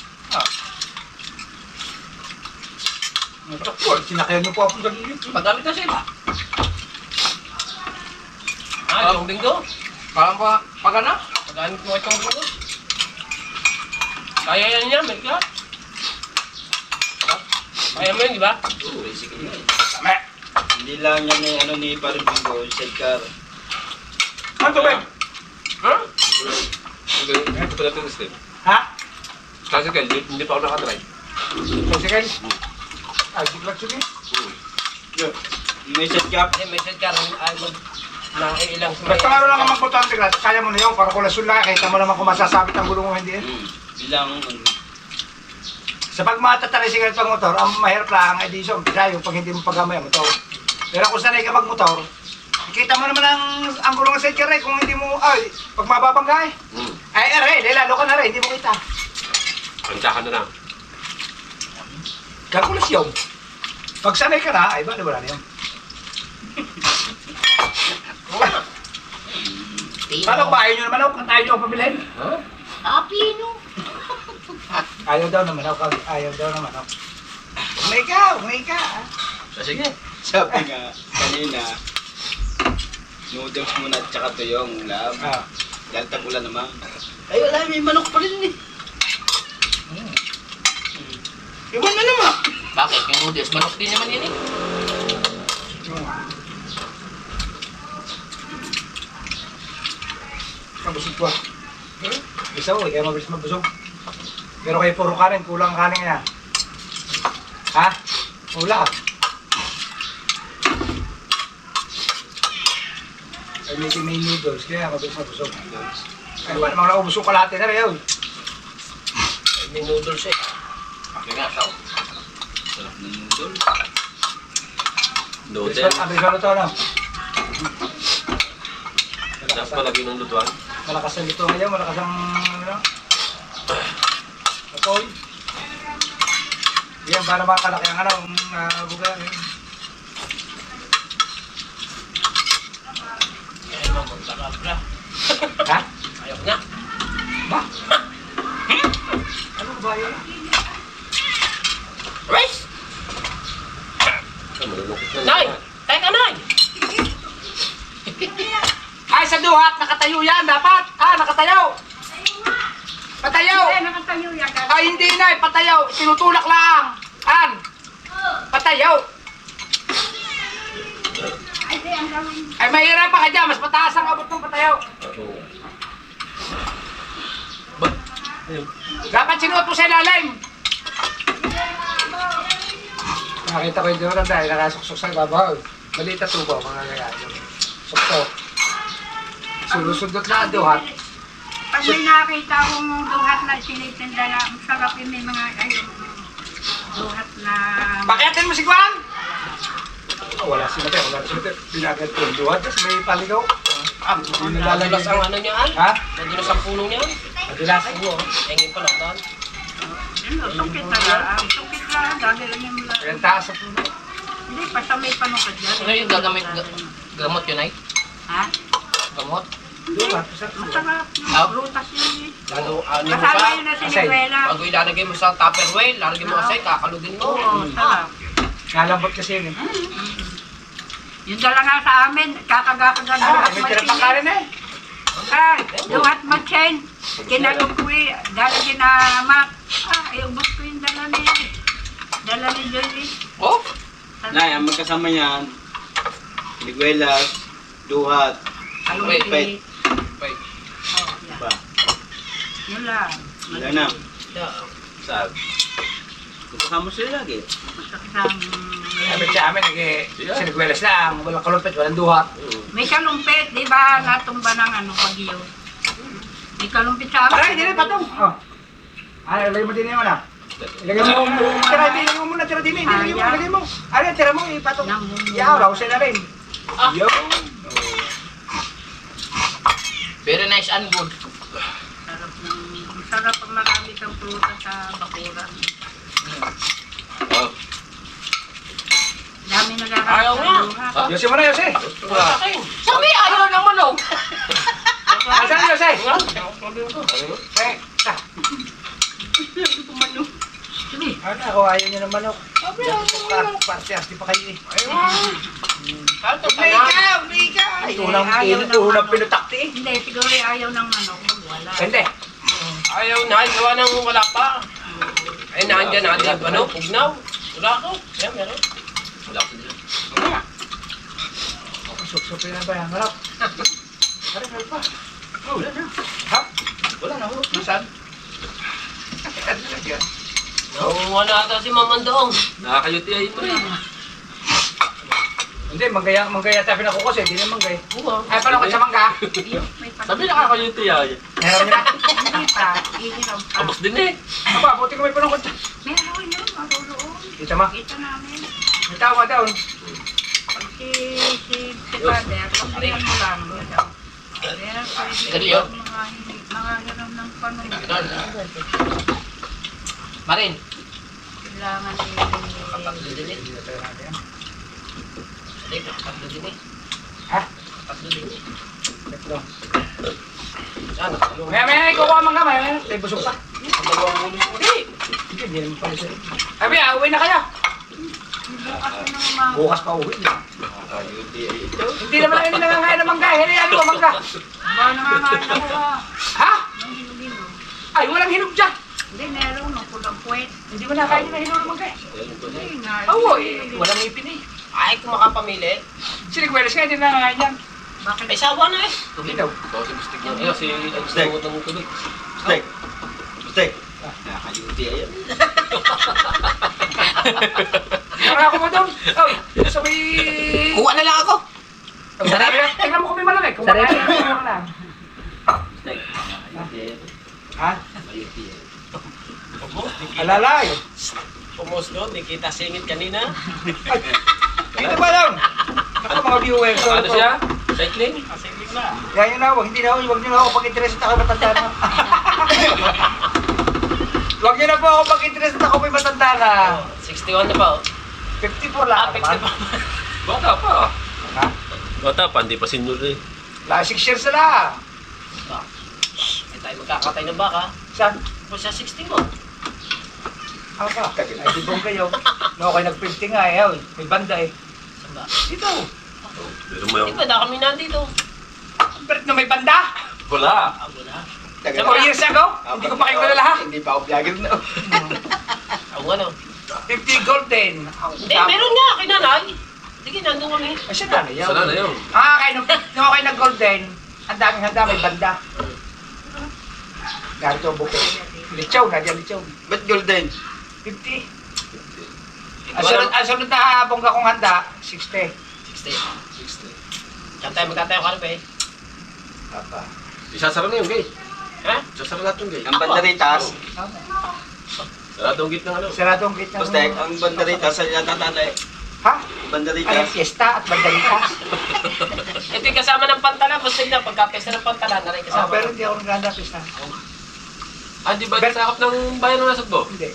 Speaker 5: Sinakayan niyo po ako sa gilid.
Speaker 1: Paggamit kasi ba? Itong linggo.
Speaker 3: Parang pa, pagana?
Speaker 1: Paggamit mo itong linggo. Kaya yan niya, Melka. Kaya mo yun, di ba?
Speaker 2: Oo, basically.
Speaker 5: Tama.
Speaker 2: Hindi lang yan eh, ano ni Parin Bingo, sidecar.
Speaker 5: Ano to, Ben?
Speaker 1: Ha?
Speaker 2: Ito pala ito step.
Speaker 5: Ha?
Speaker 2: Kasi kaya, hindi pa ako nakatry.
Speaker 5: Sige. Ay, siglat sige.
Speaker 2: May sidecar.
Speaker 1: May set ka rin ay mag naiilang sa
Speaker 5: Basta nga lang ang magputang siglat. Kaya mo na yun. Para kulasun lang. Kita mo naman kung masasabit ang gulong mo hindi eh.
Speaker 2: Bilang,
Speaker 5: Sa pag matatricycle pag motor, ang mahirap lang ay di siya umpisa yung pag hindi mo pagamay ang motor. Pero kung sanay ka magmotor, kita mo naman ang gulong ng sidecar eh. Kung hindi mo, pag mababangga eh. Ay, lalo ka na rin, hindi mo kita.
Speaker 2: pantsakan na lang.
Speaker 5: Kalkulasyon. Pag sanay ka na, ay ba, wala na yun. Paano ba? Ayaw nyo naman ako kung tayo nyo ang pabilihin?
Speaker 4: Apino.
Speaker 5: Ayaw daw naman ako. Ayaw daw naman ako. Umay ka.
Speaker 2: Sige. Sabi nga, kanina, noodles muna at saka tuyong ulam. Dahil tagulan naman.
Speaker 3: Ay, wala, may manok pa rin eh.
Speaker 5: Iwan na naman.
Speaker 3: Bakit? Yung noodles, manok din naman yan eh.
Speaker 5: Mabusog ko. Isa ko, kaya mabilis mabusog. Pero kayo puro kanin, kulang kanin niya. Ha? Wala. Ay, may noodles, kaya mabilis mabusog. Ay, wala namang naubusog ka lahat na rin yun.
Speaker 1: May noodles eh.
Speaker 3: Bakit nga, tao?
Speaker 2: Sarap ng noodle.
Speaker 5: Noodle?
Speaker 2: Noodle.
Speaker 5: Ang bilis to, no?
Speaker 2: Sarap palagi ng lutuan.
Speaker 5: Malakas ang luto ngayon, malakas ang ano? Apoy. Yan, para makalaki ang ano, buga.
Speaker 1: Ayaw mo, magtarap na.
Speaker 5: Ha?
Speaker 1: Ayaw na.
Speaker 5: Ba? Ano ba yun?
Speaker 1: Rice!
Speaker 2: Malulungkot na
Speaker 1: Nay!
Speaker 2: naman.
Speaker 1: Tayo ka, Nay!
Speaker 5: Ay, sa duhat, nakatayo yan, dapat. Nakatayo. Patayaw.
Speaker 4: Nakatayo yan.
Speaker 5: Ay, hindi na, patayaw. Tinutulak lang. Patayaw.
Speaker 4: Ay, di, ang gawin.
Speaker 5: Ay, mahirap pa ka dyan. Mas mataas ang abot ng patayaw.
Speaker 2: Oo.
Speaker 5: Dapat sinuot mo sa ilalim. Nakita ko yung duhat dahil nakasuksok sa ibabaw. Malita tubo, mga ganyan. Suksok. Sulusundot na ang duhat.
Speaker 4: Pag may nakita akong duhat na sinitinda na sarap yung may mga duhat na...
Speaker 5: Pakiatin mo si Juan! Wala si Mate, wala si Mate. Binagad ko yung duhat, tapos may paligaw. Hindi nalalagay.
Speaker 1: Nadulas ang ano niyan?
Speaker 5: Ha?
Speaker 1: Nadulas ang puno niyan?
Speaker 5: Madulas.
Speaker 1: Engin pa lang doon.
Speaker 4: Sukit na lang. Sukit lang. Gagawin yung mula.
Speaker 5: Ang taas ang puno.
Speaker 4: Hindi, basta may panukad yan.
Speaker 3: Ano yung gagamit, gamot yun ay?
Speaker 4: Ha?
Speaker 3: Gamot?
Speaker 5: Duhat.
Speaker 4: Masarap.
Speaker 3: Ah.
Speaker 4: Prutas yun eh.
Speaker 1: Ano mo
Speaker 4: Kasama
Speaker 1: pa?
Speaker 4: yun na
Speaker 5: Asay.
Speaker 4: sinigwela.
Speaker 1: Bago ilalagay mo sa Tupperware, lalagay mo kasi, kakalugin mo.
Speaker 4: Oo, sarap.
Speaker 5: Nalambot kasi yun eh.
Speaker 4: Yun dala nga sa amin. Kakagakagan duhat
Speaker 5: May tirap ng kanin eh.
Speaker 4: Ay, duhat matchen. Kinalong ko eh, galing kinamak. Ubos ko yung dala ni Jolie.
Speaker 2: Oh?
Speaker 3: Nay, ang magkasama niyan, Liguelas, Duhat,
Speaker 4: Kalumpit.
Speaker 3: Wait.
Speaker 2: Wait.
Speaker 4: Oh, yan.
Speaker 3: pa.
Speaker 4: Yun lang.
Speaker 3: Wala na.
Speaker 1: Yeah.
Speaker 3: Sab. Kasama sila lagi.
Speaker 5: Sabi sa amin, sinigwelas lang, walang kalumpit, walang duhat.
Speaker 4: May kalumpit, di ba? Natumba ng bagyo. May kalumpit sa amin.
Speaker 5: Aray, hindi rin, patong. Oh. Ilagay mo din yun, ah. Ilagay mo, ilagay mo muna, tira din, ilagay mo. Aray, tira mo, ipatong. Iaw, sila rin. Yo.
Speaker 2: Very nice and good.
Speaker 4: Sarap ang marami kang prutas sa bakuran.
Speaker 2: Oh.
Speaker 4: Dami
Speaker 2: Ayaw nga.
Speaker 4: nagkakaroon.
Speaker 5: Yose mo na, Yose.
Speaker 2: Sabi, ayaw ng manok.
Speaker 5: Asan, Yose? Eh,
Speaker 4: Sige.
Speaker 5: ano ako, ayaw niya ng manok. Party, di pa kayo eh. Unang pinutakti eh.
Speaker 4: Hindi, siguro ayaw ng manok. Wala.
Speaker 5: Hindi.
Speaker 1: Ayaw na, gawa nang wala pa. Ay, nandiyan natin, pugnaw.
Speaker 2: Wala ako. Yan, meron. Wala ako dito.
Speaker 5: Sup-supin na ba yan? Harap. Harap pa.
Speaker 2: Wala na.
Speaker 5: Ha?
Speaker 2: Wala na. Nasaan?
Speaker 1: Oo, wala ata si Mamandoong.
Speaker 2: Nakakayuti ay ito rin.
Speaker 5: Hindi, manggaya tayo pinakukos eh. Hindi na manggay.
Speaker 1: Oo.
Speaker 5: Ay, paano ka sa mangga?
Speaker 4: May
Speaker 2: Sabi, nakakayuti ay.
Speaker 5: Meron niya na.
Speaker 4: Hindi pa. Ihiram pa.
Speaker 2: Tapos din eh.
Speaker 5: Aba, buti ko may panukot.
Speaker 4: Meron yun. Maruluon.
Speaker 5: Kita ma.
Speaker 4: Kita namin.
Speaker 5: May tawa daw.
Speaker 4: Pag si Father, pagbihan mo lang. Yun daw. Pero
Speaker 2: Dali yun.
Speaker 4: mga hiram ng panunod.
Speaker 2: Marin.
Speaker 4: Kailangan
Speaker 2: Tatlo din eh. Tatlo din eh.
Speaker 5: Ha?
Speaker 2: Tatlo din eh.
Speaker 5: Tatlo.
Speaker 1: Sana,
Speaker 5: May kukuha mangga. May busog pa.
Speaker 1: dalawang ulo.
Speaker 5: Hindi, hindi naman pala sa'yo. Abi, uwi na kayo.
Speaker 4: bukas na ng mga
Speaker 5: Bukas pa uwi.
Speaker 3: Nakakayuti ay ito.
Speaker 5: Hindi naman kayo nangangain ng mangga. Hinayaan mo mangga.
Speaker 4: ba nangangain ako
Speaker 5: Ha?
Speaker 4: ng hilo-hilo.
Speaker 5: Ay, walang hinog dyan.
Speaker 4: Hindi, meron ng pulang puwet.
Speaker 5: Hindi mo nakain na hinog ng mangga.
Speaker 4: Hindi nga.
Speaker 5: Oo, walang ipin eh.
Speaker 1: Ay, kung makapamili.
Speaker 5: Sinigwelas ka, hindi nangangain yan.
Speaker 4: Bakit?
Speaker 1: Ay, sawa na eh.
Speaker 5: Hindi daw.
Speaker 2: Ito si Mystic yan. Ayun, si
Speaker 3: Steak.
Speaker 2: Gusto ng tubig.
Speaker 3: Steak. Steak. Nakakayuti ay yan.
Speaker 5: Para ako mo doon. Oh, so may...
Speaker 1: Kuha na lang ako.
Speaker 5: Sarap. Tingnan mo kung may malamig. Kung
Speaker 1: Sarap.
Speaker 5: makain mo na.
Speaker 3: Steak. Nakakayuti ay yan.
Speaker 5: Ha?
Speaker 3: Nakakayuti ay yan.
Speaker 5: Alalay.
Speaker 1: Pumos doon, di kita singit kanina.
Speaker 5: Dito ba lang? Ako mga viewers.
Speaker 2: Ano siya? Cycling?
Speaker 5: Yan yun na, huwag niyo na ako pag-interest ako matanda na. Huwag niyo na po ako pag-interest ako may matanda na.
Speaker 1: 61 na pa oh.
Speaker 5: 54 lang
Speaker 1: Ah,
Speaker 5: ako
Speaker 1: 50 pa.
Speaker 2: Bata pa.
Speaker 5: Ha?
Speaker 2: Bata pa, hindi pa senior eh.
Speaker 5: La 6 years na lang.
Speaker 1: Ay, tayo magkakatay ng baka.
Speaker 5: Saan?
Speaker 1: Kung sa 60 mo.
Speaker 5: Ako ka? Ay, di bong kayo. No, kayo nag-50 nga eh. Oy. May banda eh.
Speaker 1: Saan ba?
Speaker 5: Dito.
Speaker 2: Pero mo
Speaker 1: Di ba, na kami nandito.
Speaker 5: Bert na may banda.
Speaker 2: Wala.
Speaker 1: Ah, wala.
Speaker 5: 4 years ago. Hindi ko pa kayo kilala ha.
Speaker 3: Hindi pa ako vlogger na.
Speaker 1: Ako ano.
Speaker 5: 50 golden.
Speaker 1: Eh, meron nga, kay nanay. Sige, nandun kami.
Speaker 5: Ay, siya na yun.
Speaker 2: Sana na yun.
Speaker 5: Kayo nung kayo nag-golden, ang daming handa, may banda. Narito ang buko. Lichaw, nandiyan lichaw.
Speaker 3: Ba't golden?
Speaker 5: 50. Ang sunod na bongga kong handa, 60.
Speaker 1: 60. Saan tayo magtatayo ka eh.
Speaker 5: Papa.
Speaker 2: Isasara na yung gate.
Speaker 1: Ha?
Speaker 2: Isasara lahat yung gate.
Speaker 3: Ang banderitas.
Speaker 2: Sarado ang gate ng ano.
Speaker 5: Saradong gate ng...
Speaker 3: Basta ang banderitas sa yatatala eh.
Speaker 5: Ha? Ay,
Speaker 3: Banderitas.
Speaker 5: fiesta at bandalitas.
Speaker 1: Ito yung kasama ng pantalan. Basta na pagka-pesta ng pantalan, naray kasama.
Speaker 5: Pero hindi ako naghanda fiesta.
Speaker 2: Ah, di ba sakop ng bayan ng Nasugbo?
Speaker 5: Hindi.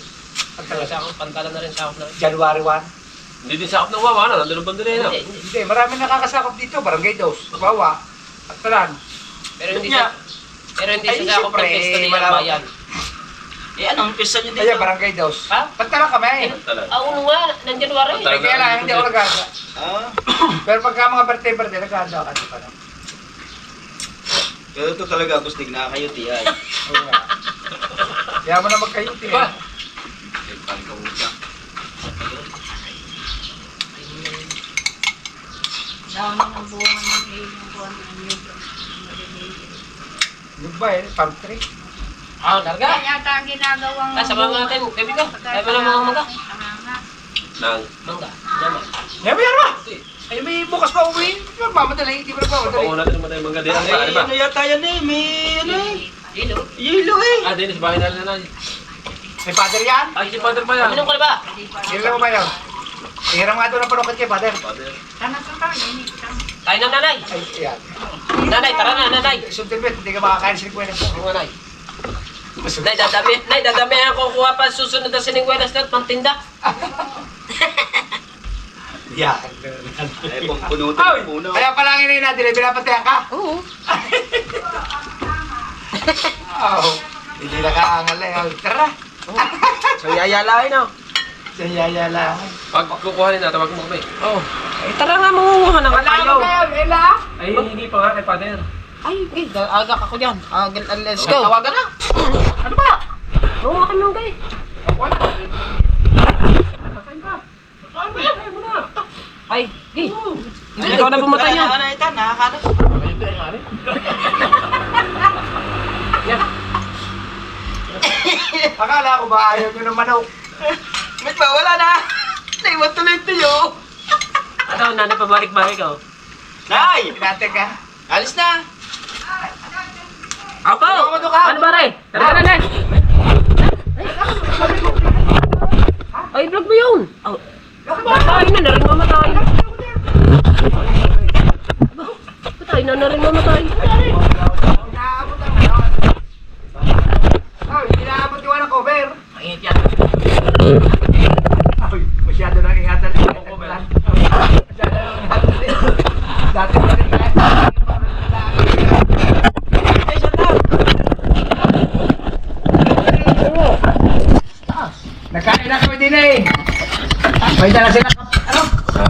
Speaker 1: Pagka sa akong pantalan na rin sa akong na.
Speaker 5: January 1.
Speaker 2: Hindi din sakop ng Wawa, ano? Nandun ang banderena.
Speaker 1: Hindi, hindi.
Speaker 5: Hindi, marami nakakasakop dito. Barangay Dos, Bawa, at Talan.
Speaker 1: Pero hindi siya. Pero hindi
Speaker 5: Ay,
Speaker 1: siya sa akong
Speaker 5: siyempre,
Speaker 1: pagpesta ni
Speaker 5: wala-
Speaker 1: bayan.
Speaker 3: Eh, anong pista niyo
Speaker 5: Kaya
Speaker 3: dito?
Speaker 5: Barangay Dos.
Speaker 1: Ha?
Speaker 5: Pagtalan kami.
Speaker 2: Talag.
Speaker 1: Ah, oo nga, ng January.
Speaker 2: Pantalan.
Speaker 5: Kaya lang, hindi ako naghanda.
Speaker 3: Ah,
Speaker 5: Pero pagka mga birthday, naghanda ako kasi pa lang.
Speaker 2: Pero ito talaga, bustig na kayo, tiyay.
Speaker 5: Oo nga. Kaya mo na magkayuti eh.
Speaker 4: Dami ng bunga ng ilong ko ang nyug.
Speaker 5: Yung ba eh, palm tree.
Speaker 1: Ah, larga.
Speaker 4: Kaya yata ang ginagawang...
Speaker 1: Ah, sabahan natin. Kaibigan, tayo mo lang mga mangga.
Speaker 2: Nang.
Speaker 1: Mangga. Yaman.
Speaker 5: Yan ba? Ay, may bukas pa uwi. Magmamadali, hindi mo na pamadali.
Speaker 1: Pakuha natin naman tayo mangga din. Ano ba?
Speaker 2: Ano yata yan eh, may ano eh.
Speaker 1: Yelo.
Speaker 2: Yelo eh.
Speaker 1: Ah, din, sa bahay na lang.
Speaker 5: May father yan?
Speaker 1: Ay, si Father pa yan. Minum ko na ba?
Speaker 5: Hiram mo ba yan? Hiram nga doon ang panukad kay father.
Speaker 4: Sana sa tayo, init ka.
Speaker 1: Tayo na, nanay.
Speaker 5: Ay, yan.
Speaker 1: Nanay, tara na, nanay.
Speaker 5: Sultan Bet, hindi ka makakain sa likwen.
Speaker 1: Mga nanay. Nay, dadami ako kuha pa susunod na siningwelas na at pantinda.
Speaker 5: Yan.
Speaker 2: Eh, punutin muna.
Speaker 5: Kaya pala ang inayin natin, pinapatayan ka?
Speaker 1: Oo.
Speaker 5: Oo. Hindi na kaangal eh. Tara.
Speaker 1: So, yayalain na.
Speaker 5: Sa yaya lang.
Speaker 1: Pag kukuhanin na, tawag mo kami. Oo. Eh, tara nga, mangunguha na nga tayo.
Speaker 5: Ela?
Speaker 1: Ay, hindi pa nga kay Father. Ay, agak ako dyan. Let's go. Tawagan na.
Speaker 5: Ano ba?
Speaker 1: Oo, akin lang kayo. Ay, di. Ikaw na pumatay niya.
Speaker 2: Nakakano.
Speaker 5: Akala ko ba ayaw nyo ng manok?
Speaker 2: Ba't ba? Wala na. Naiwan tuloy tayo.
Speaker 1: Ano, nanay pabalik-balik ako.
Speaker 2: Nay!
Speaker 5: Pinate ka.
Speaker 2: Alis na.
Speaker 1: Apo! Ano ba rin? Tara na, nanay. Ay, vlog mo yun. Oh. Patay na rin mamatay. Patay na rin mamatay.
Speaker 5: Inaabot ang ano? Ay, inaabot yung ano cover.
Speaker 1: Mainit yan.
Speaker 5: Ay, masyado nang ingatan. Dati pa rin kaya. Nagkain na kami din eh. May dala sila. Ano?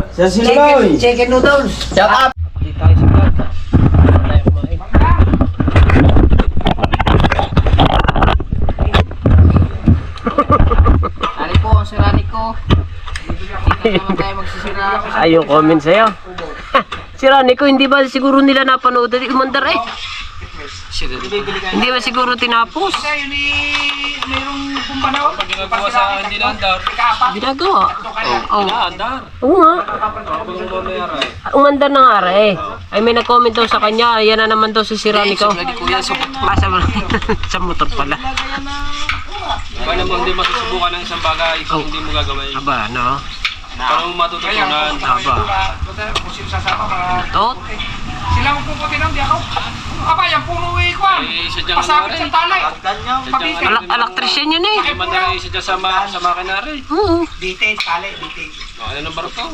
Speaker 2: Sa Sinoy.
Speaker 5: Chicken noodles.
Speaker 2: Shout out.
Speaker 1: Di tayo sa vlog. Tayo kumain.
Speaker 3: Ari po, ang sirani ko. Dito naman tayo magsisira.
Speaker 1: Ay, yung comment sa'yo. Si Rani ko, hindi ba siguro nila napanood? Umandar eh. Hindi ba siguro tinapos?
Speaker 5: Kasi yun mayroong pumpanaw.
Speaker 2: Pag ginagawa sa hindi na andar.
Speaker 1: Ginagawa. Oo.
Speaker 2: Andar.
Speaker 1: Oo nga.
Speaker 2: Kapag mamayara eh.
Speaker 1: Umandar ng ara eh. Ay may nag-comment daw sa kanya. Yan na naman daw si Rani ko. Sa motor pala.
Speaker 2: Iba namang hindi masusubukan ng isang bagay kung hindi mo gagawin.
Speaker 1: Aba, no?
Speaker 2: Paano mo matututunan?
Speaker 1: Aba.
Speaker 5: Kung sino sasama mga...
Speaker 1: Tot?
Speaker 5: Sila ang puputi ng di ako. Aba, yan puno eh ko.
Speaker 2: Eh, sadyang
Speaker 5: Pasabit sa talay.
Speaker 1: Electrician yun eh.
Speaker 2: Hindi man na rin siya sa makina rin.
Speaker 1: Oo.
Speaker 5: Details, talay, details.
Speaker 2: Ano ng barok to?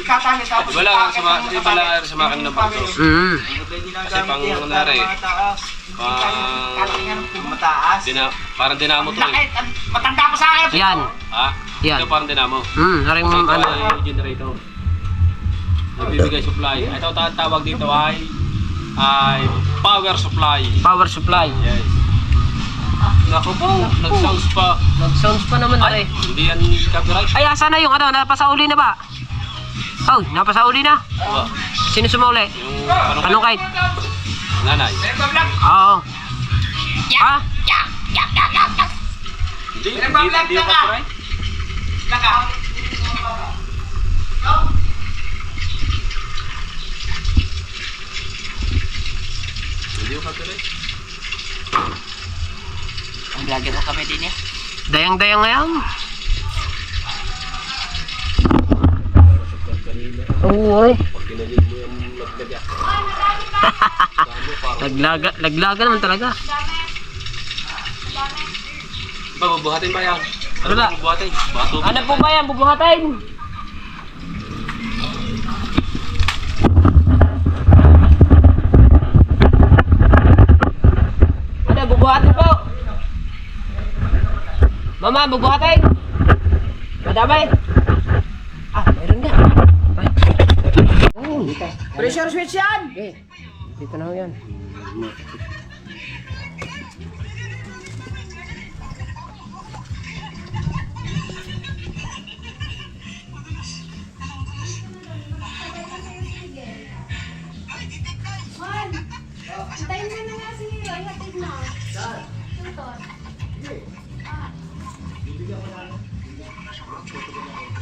Speaker 5: Katali tapos...
Speaker 2: Iba lang sa makina ng barok to. Kasi pang kunwari,
Speaker 5: Mataas.
Speaker 2: parang dinamo to eh.
Speaker 5: Lakit, matanda pa sa akin.
Speaker 1: Yan.
Speaker 2: Ha?
Speaker 1: Yan.
Speaker 2: Ito parang dinamo.
Speaker 1: Haring
Speaker 2: Ito
Speaker 1: ano.
Speaker 2: ay generator. Nagbibigay supply. Ito tawag dito ay power supply.
Speaker 1: Power supply.
Speaker 2: Yes. Naku po, nag-sounds pa.
Speaker 1: Nag-sounds pa naman
Speaker 2: Ay,
Speaker 1: eh.
Speaker 2: hindi yan copyright.
Speaker 1: Ay, asa na yung ano? Napasauli na ba? Oh, napasauli na.
Speaker 2: Diba?
Speaker 1: Sino sumauli?
Speaker 2: Yung
Speaker 1: Anong kahit?
Speaker 2: nanay.
Speaker 1: Oo. Ha?
Speaker 2: Hindi yung copyright. Hindi yung copyright.
Speaker 3: Ang vlogger ko kami din eh.
Speaker 1: Dayang-dayang ngayon. Oo, eh.
Speaker 2: Pag ginalin mo yung naglaga.
Speaker 1: Laglaga naman talaga.
Speaker 2: Ba, bubuhatin ba yan?
Speaker 1: Ano ba?
Speaker 2: Bubuhatin. Bato.
Speaker 1: Ano po ba yan? Bubuhatin? Ano, bubuhatin po? Mama, bubuhatin? Madamay? Ah, meron nga.
Speaker 3: Pressure switch yan!
Speaker 1: Dito na ho yan.
Speaker 6: Juan, antayin mo na nga si Hiro. Ihatid na. Tutor.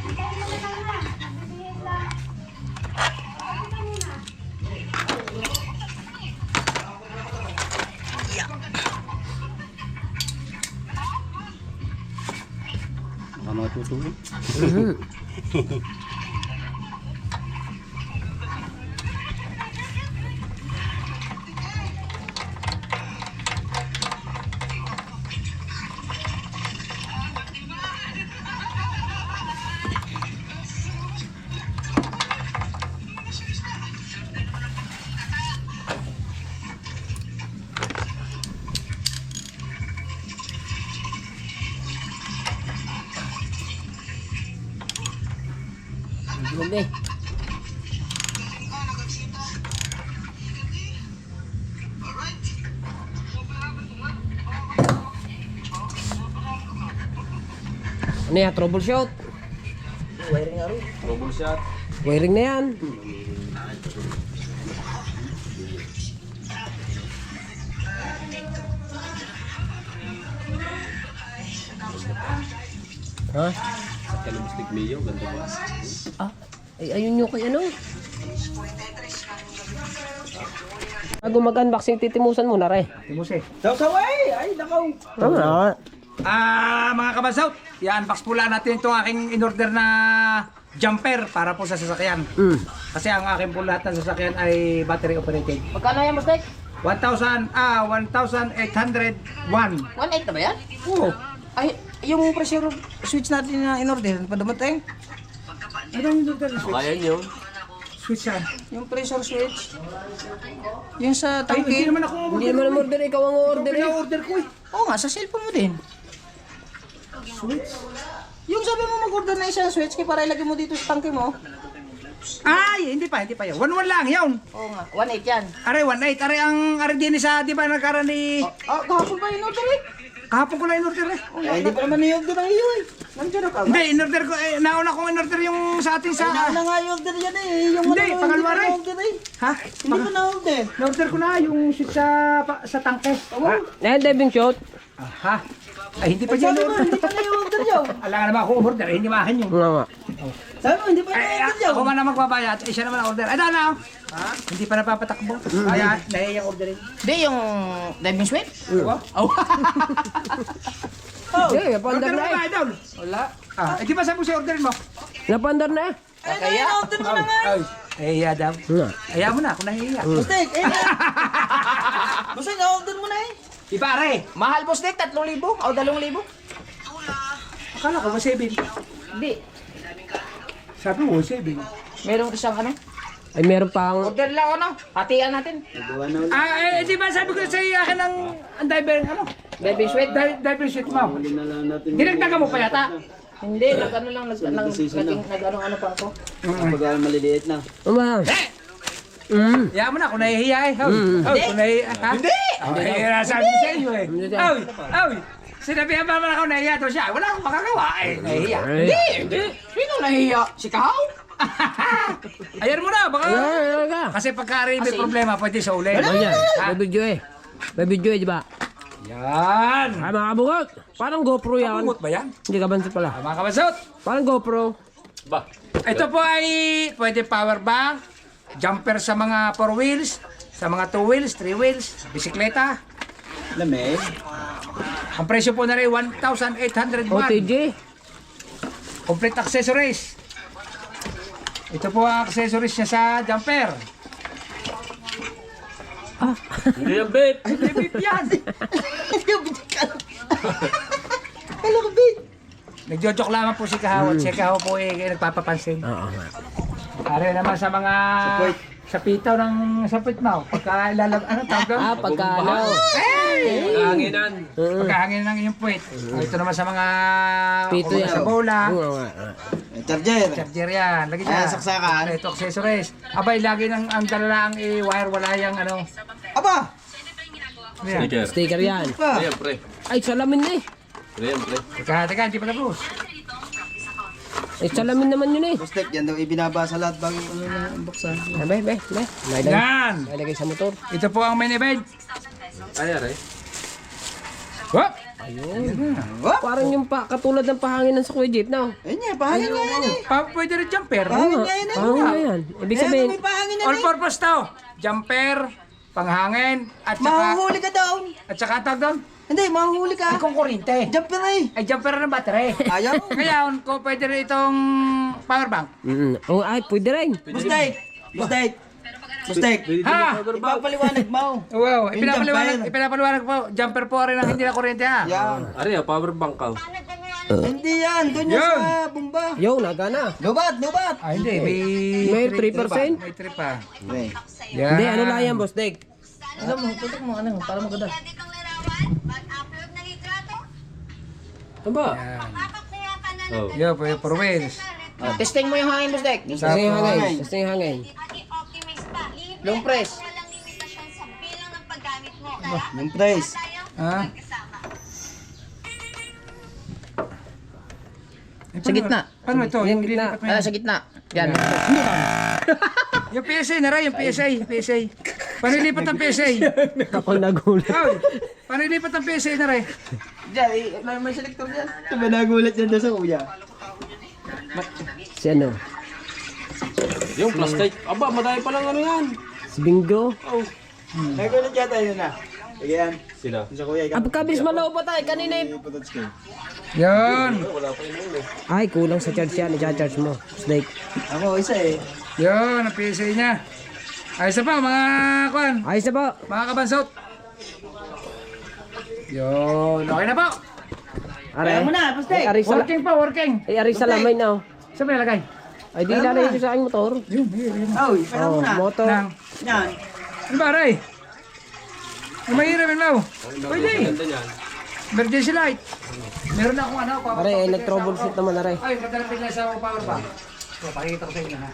Speaker 6: Antayin mo na lang na. Nagbibihis lang. Ano ka muna?
Speaker 2: Baka matutulog.
Speaker 1: Hindi. Ano yan? Troubleshoot?
Speaker 2: Trouble shot.
Speaker 1: Wiring na yan. Ha?
Speaker 2: Kalamustik Mio, ganda ba?
Speaker 1: Ah, ay ayun nyo kay ano? Bago mag-unboxing, titimusan muna rin.
Speaker 5: Timuse. Sawsaway! Ay, nakaw! Mga kabasaw, i-unbox po lang natin itong aking in-order na jumper para po sa sasakyan. Kasi ang aking po lahat ng sasakyan ay battery operated.
Speaker 3: Magkano yan, Mustek?
Speaker 5: 1,801.
Speaker 3: 1.8 na ba yan?
Speaker 5: Oo.
Speaker 3: Ay, yung pressure switch natin na in-order, pa dumating?
Speaker 5: Ano yung in-order na switch?
Speaker 2: Kaya nyo.
Speaker 5: Switch yan.
Speaker 3: Yung pressure switch? Yung sa
Speaker 5: Ay, hindi
Speaker 3: tangke?
Speaker 5: naman ako
Speaker 1: Hindi naman ang order, ikaw ang order eh.
Speaker 5: order ko eh.
Speaker 3: Oo nga, sa cellphone mo din.
Speaker 5: Switch?
Speaker 3: Yung sabi mo mag-order na isang switch, kaya para ilagay mo dito sa tangke mo.
Speaker 5: Ay, hindi pa yan. 1.1 lang yun.
Speaker 3: Oo nga, 1.8 yan.
Speaker 5: Are 1.8. Are ang are din sa, di ba, nagkaroon ni...
Speaker 3: Ah, kahapon pa in-order eh.
Speaker 5: Kahapon ko lang in-order eh.
Speaker 3: Hindi pa naman i-order ng iyo eh. Nandiyan na ka ba?
Speaker 5: Hindi, in-order ko, nauna kong in-order yung sa ating sa...
Speaker 3: Ano nga i-order yan eh. Yung
Speaker 5: Hindi, pangalawa rin.
Speaker 3: order eh.
Speaker 5: Ha?
Speaker 3: Hindi pa na-order.
Speaker 5: Na-order ko na yung switch sa tangke.
Speaker 1: Ayan, diving shot.
Speaker 5: Ha? Ay, hindi pa dyan
Speaker 3: Sabi mo,
Speaker 5: order.
Speaker 3: hindi pa na-order yun.
Speaker 5: Alam nga naman ako order, eh, hindi maakin yung...
Speaker 1: Nga nga.
Speaker 3: Sabi mo, hindi pa
Speaker 5: Ay,
Speaker 3: na-order yun.
Speaker 5: ako man na magbabayad, eh, siya naman ang order. Ay, na. Ha? Hindi pa napapatakbo. Kaya, nahiyang orderin.
Speaker 3: Hindi, yung diving switch?
Speaker 5: Diba?
Speaker 3: Oh.
Speaker 1: Hindi,
Speaker 5: Order
Speaker 1: napandar
Speaker 5: mo
Speaker 1: na
Speaker 5: ba,
Speaker 1: eh.
Speaker 5: idol?
Speaker 3: Wala.
Speaker 5: Eh, di ba sabi ko siya orderin mo?
Speaker 1: Napandar na eh.
Speaker 3: Kaya?
Speaker 5: Order mo na nga. Ay, nahihiya daw.
Speaker 1: Nga.
Speaker 5: Ayaw mo na, kung nahihiya.
Speaker 3: Bustek, eh. Basta na-order mo na eh.
Speaker 5: Di pare,
Speaker 3: Mahal, Bustek, 3,000 o 2,000.
Speaker 5: akala ko ba 7?
Speaker 3: Hindi.
Speaker 5: Sabi mo 7.
Speaker 3: Merong isang ano?
Speaker 1: Ay, meron pang...
Speaker 3: Order lang ano? Hatian natin.
Speaker 5: Di ba sabi ko sa iyo akin ang diver, ano?
Speaker 3: Diving switch?
Speaker 5: Diver sheet mo. Dinagdagan mo pa yata.
Speaker 3: Hindi, nag-ano lang, nag-ano pa ako.
Speaker 2: maliliit na.
Speaker 1: Uma.
Speaker 5: Kaya mo na, kung nahihiya eh. Kung nahihiya, ha? Hindi! Ay, sabi ko sa iyo eh. Sinabihan pa naman ako nahihiya to siya. Wala akong makagawa eh. Nahihiya.
Speaker 3: Hindi! Sino nahihiya? Si Kahaw?
Speaker 5: Ayan mo na, baka...
Speaker 1: Ayan ka.
Speaker 5: Kasi pagkari may
Speaker 3: Kasi-
Speaker 5: problema, pwede sa uli.
Speaker 1: Ayan,
Speaker 5: Ha?
Speaker 1: may video eh. May video eh, di ba?
Speaker 5: Yan!
Speaker 1: Ay, mga kabukot. Parang GoPro yan.
Speaker 5: Bungot ba yan?
Speaker 1: Hindi ka bansit pala.
Speaker 5: Mga kabasot!
Speaker 1: Parang GoPro.
Speaker 2: Ba?
Speaker 5: Ito po ay pwede power bank, jumper sa mga 4 wheels, sa mga 2 wheels, 3 wheels, bisikleta.
Speaker 2: Lamig.
Speaker 5: Ang presyo po na rin 1,801.
Speaker 1: OTG.
Speaker 5: Complete accessories. Ito po ang accessories niya sa jumper.
Speaker 2: Hindi yan, babe.
Speaker 5: Ay, bibip yan.
Speaker 3: Hello, Kabit!
Speaker 5: Nagjojoke lamang po si Kahaw at si Kahaw po ay nagpapapansin.
Speaker 1: Oo nga.
Speaker 5: Are naman sa mga sa pitaw ng sapit mo. Pagka ilalab, ano tawag doon?
Speaker 1: Ah, pagka ano.
Speaker 5: Hey!
Speaker 2: Pagkahanginan.
Speaker 5: Pagkahangin ng iyong puwit. Ito naman sa mga
Speaker 1: Pito yan.
Speaker 5: sa bola.
Speaker 1: Oo nga.
Speaker 3: Charger.
Speaker 5: Charger yan. Lagi dyan.
Speaker 3: saksakan.
Speaker 5: Ito, accessories. Abay, lagi ng ang dalalaang wire, wala yung ano.
Speaker 3: Aba!
Speaker 5: Ano yan?
Speaker 2: Sticker.
Speaker 1: Sticker yan.
Speaker 2: Ayan, pre.
Speaker 1: Ay, salamin na eh.
Speaker 2: Ayan, pre.
Speaker 5: Teka, hindi pa tapos.
Speaker 1: Ay, salamin naman yun eh.
Speaker 3: Bostek, yan daw ibinaba sa lahat bago buksan.
Speaker 1: Ay, be.
Speaker 5: Yan!
Speaker 1: May lagay sa motor.
Speaker 5: Ito po ang main event.
Speaker 2: Ayan, eh.
Speaker 5: Hop!
Speaker 1: Ayun. Parang yung katulad ng pahanginan sa Kuya Jeep, no?
Speaker 3: Ayun nga, pahangin nga yan eh.
Speaker 5: Pwede rin jumper.
Speaker 3: Pahangin nga yan eh.
Speaker 1: Pahangin na yan. Ibig sabihin,
Speaker 3: May pahangin na
Speaker 5: All purpose to. Jumper, panghangin, at saka...
Speaker 3: Mahuhuli ka daw.
Speaker 5: At saka tawag doon?
Speaker 3: Hindi, mahuhuli
Speaker 5: Ay,
Speaker 3: ka.
Speaker 5: kung kurente.
Speaker 3: Jumper na eh.
Speaker 5: Ay, jumper ng battery.
Speaker 3: Ayaw.
Speaker 5: Ngayon, kung pwede rin itong power bank.
Speaker 1: oh, ay, pwede rin.
Speaker 3: Bostek. Bostek. Bostek.
Speaker 5: Ha!
Speaker 3: Ipapaliwanag mo.
Speaker 5: Wow,
Speaker 3: Yung
Speaker 5: ipinapaliwanag po. Jumper po rin ang hindi na kurente ha.
Speaker 3: Yan.
Speaker 2: Ari, power bank ka.
Speaker 3: Hindi yan. Doon yan
Speaker 5: Yun.
Speaker 3: sa bumba.
Speaker 1: Yo, nagana.
Speaker 3: Lubat.
Speaker 5: Ah, hindi.
Speaker 1: May 3%?
Speaker 5: May 3 pa.
Speaker 3: Okay.
Speaker 5: Yan.
Speaker 1: Hindi, ano lang yan, boss Dek?
Speaker 3: Alam mo, tutok mo, ano, para maganda.
Speaker 6: Pwede kang larawan, mag-upload ng litrato,
Speaker 1: Aba.
Speaker 5: Yan.
Speaker 6: makakuha ka na
Speaker 2: Oh.
Speaker 5: Yo, for wins.
Speaker 3: Testing mo yung hangin, Bostek.
Speaker 1: Kasi yung hangin. Kasi yung hangin.
Speaker 6: at i-optimize pa. Libre
Speaker 3: Long press.
Speaker 6: at walang limitasyon sa bilang ng paggamit mo.
Speaker 3: Yung price.
Speaker 6: Tayo,
Speaker 5: Ha?
Speaker 6: magkasama.
Speaker 5: Sa gitna. Paano ito?
Speaker 1: Yung gitna.
Speaker 5: Lilipat mo yan.
Speaker 3: Sa gitna. Yan.
Speaker 5: Yung PSA na rin, yung PSA. Paano ilipat ang PSA?
Speaker 1: Ako nagulat.
Speaker 5: Hoy! Paano ilipat ang PSA na rin?
Speaker 3: Diyan, may selector dyan. Diba nagulat yan doon sa kuya?
Speaker 1: Si ano?
Speaker 2: Yung plastic. Aba, madami palang ano yan.
Speaker 1: Si Bingo.
Speaker 3: Nagulat yata yun na. Sige yan.
Speaker 2: Sila.
Speaker 3: Sa kuya,
Speaker 1: Ah, pagkabilis malaw pa tayo. Kanina yung...
Speaker 5: Yun!
Speaker 1: Ay, kulang sa charge yan. I-charge mo. Snake.
Speaker 3: Ako, isa eh.
Speaker 5: Yun, ang PSA niya. Ayos na pa, mga kwan.
Speaker 1: Ayos na po.
Speaker 5: Mga kabansot. Yun, okay na po.
Speaker 1: Aray.
Speaker 3: mo na, Bostek.
Speaker 1: Ay, ari sa...
Speaker 5: Working pa, working.
Speaker 1: Ay, ari sa lamay na. oh.
Speaker 5: Saan ba nilagay?
Speaker 1: Ay, di lalagay ito sa aking motor.
Speaker 5: Yun, yun.
Speaker 3: Oy, pera
Speaker 1: Oh,
Speaker 3: mo na.
Speaker 1: motor.
Speaker 5: Nang,
Speaker 3: Yan.
Speaker 5: ano ba, Aray? Ang mahirap yun, Mau. Pwede.
Speaker 2: Ganda niyan.
Speaker 5: Emergency light. Meron na akong ano.
Speaker 1: Aray, electro bullshit naman, aray.
Speaker 5: Ay, magdala bigla sa power bank. So, pakikita ko sa inyo ha.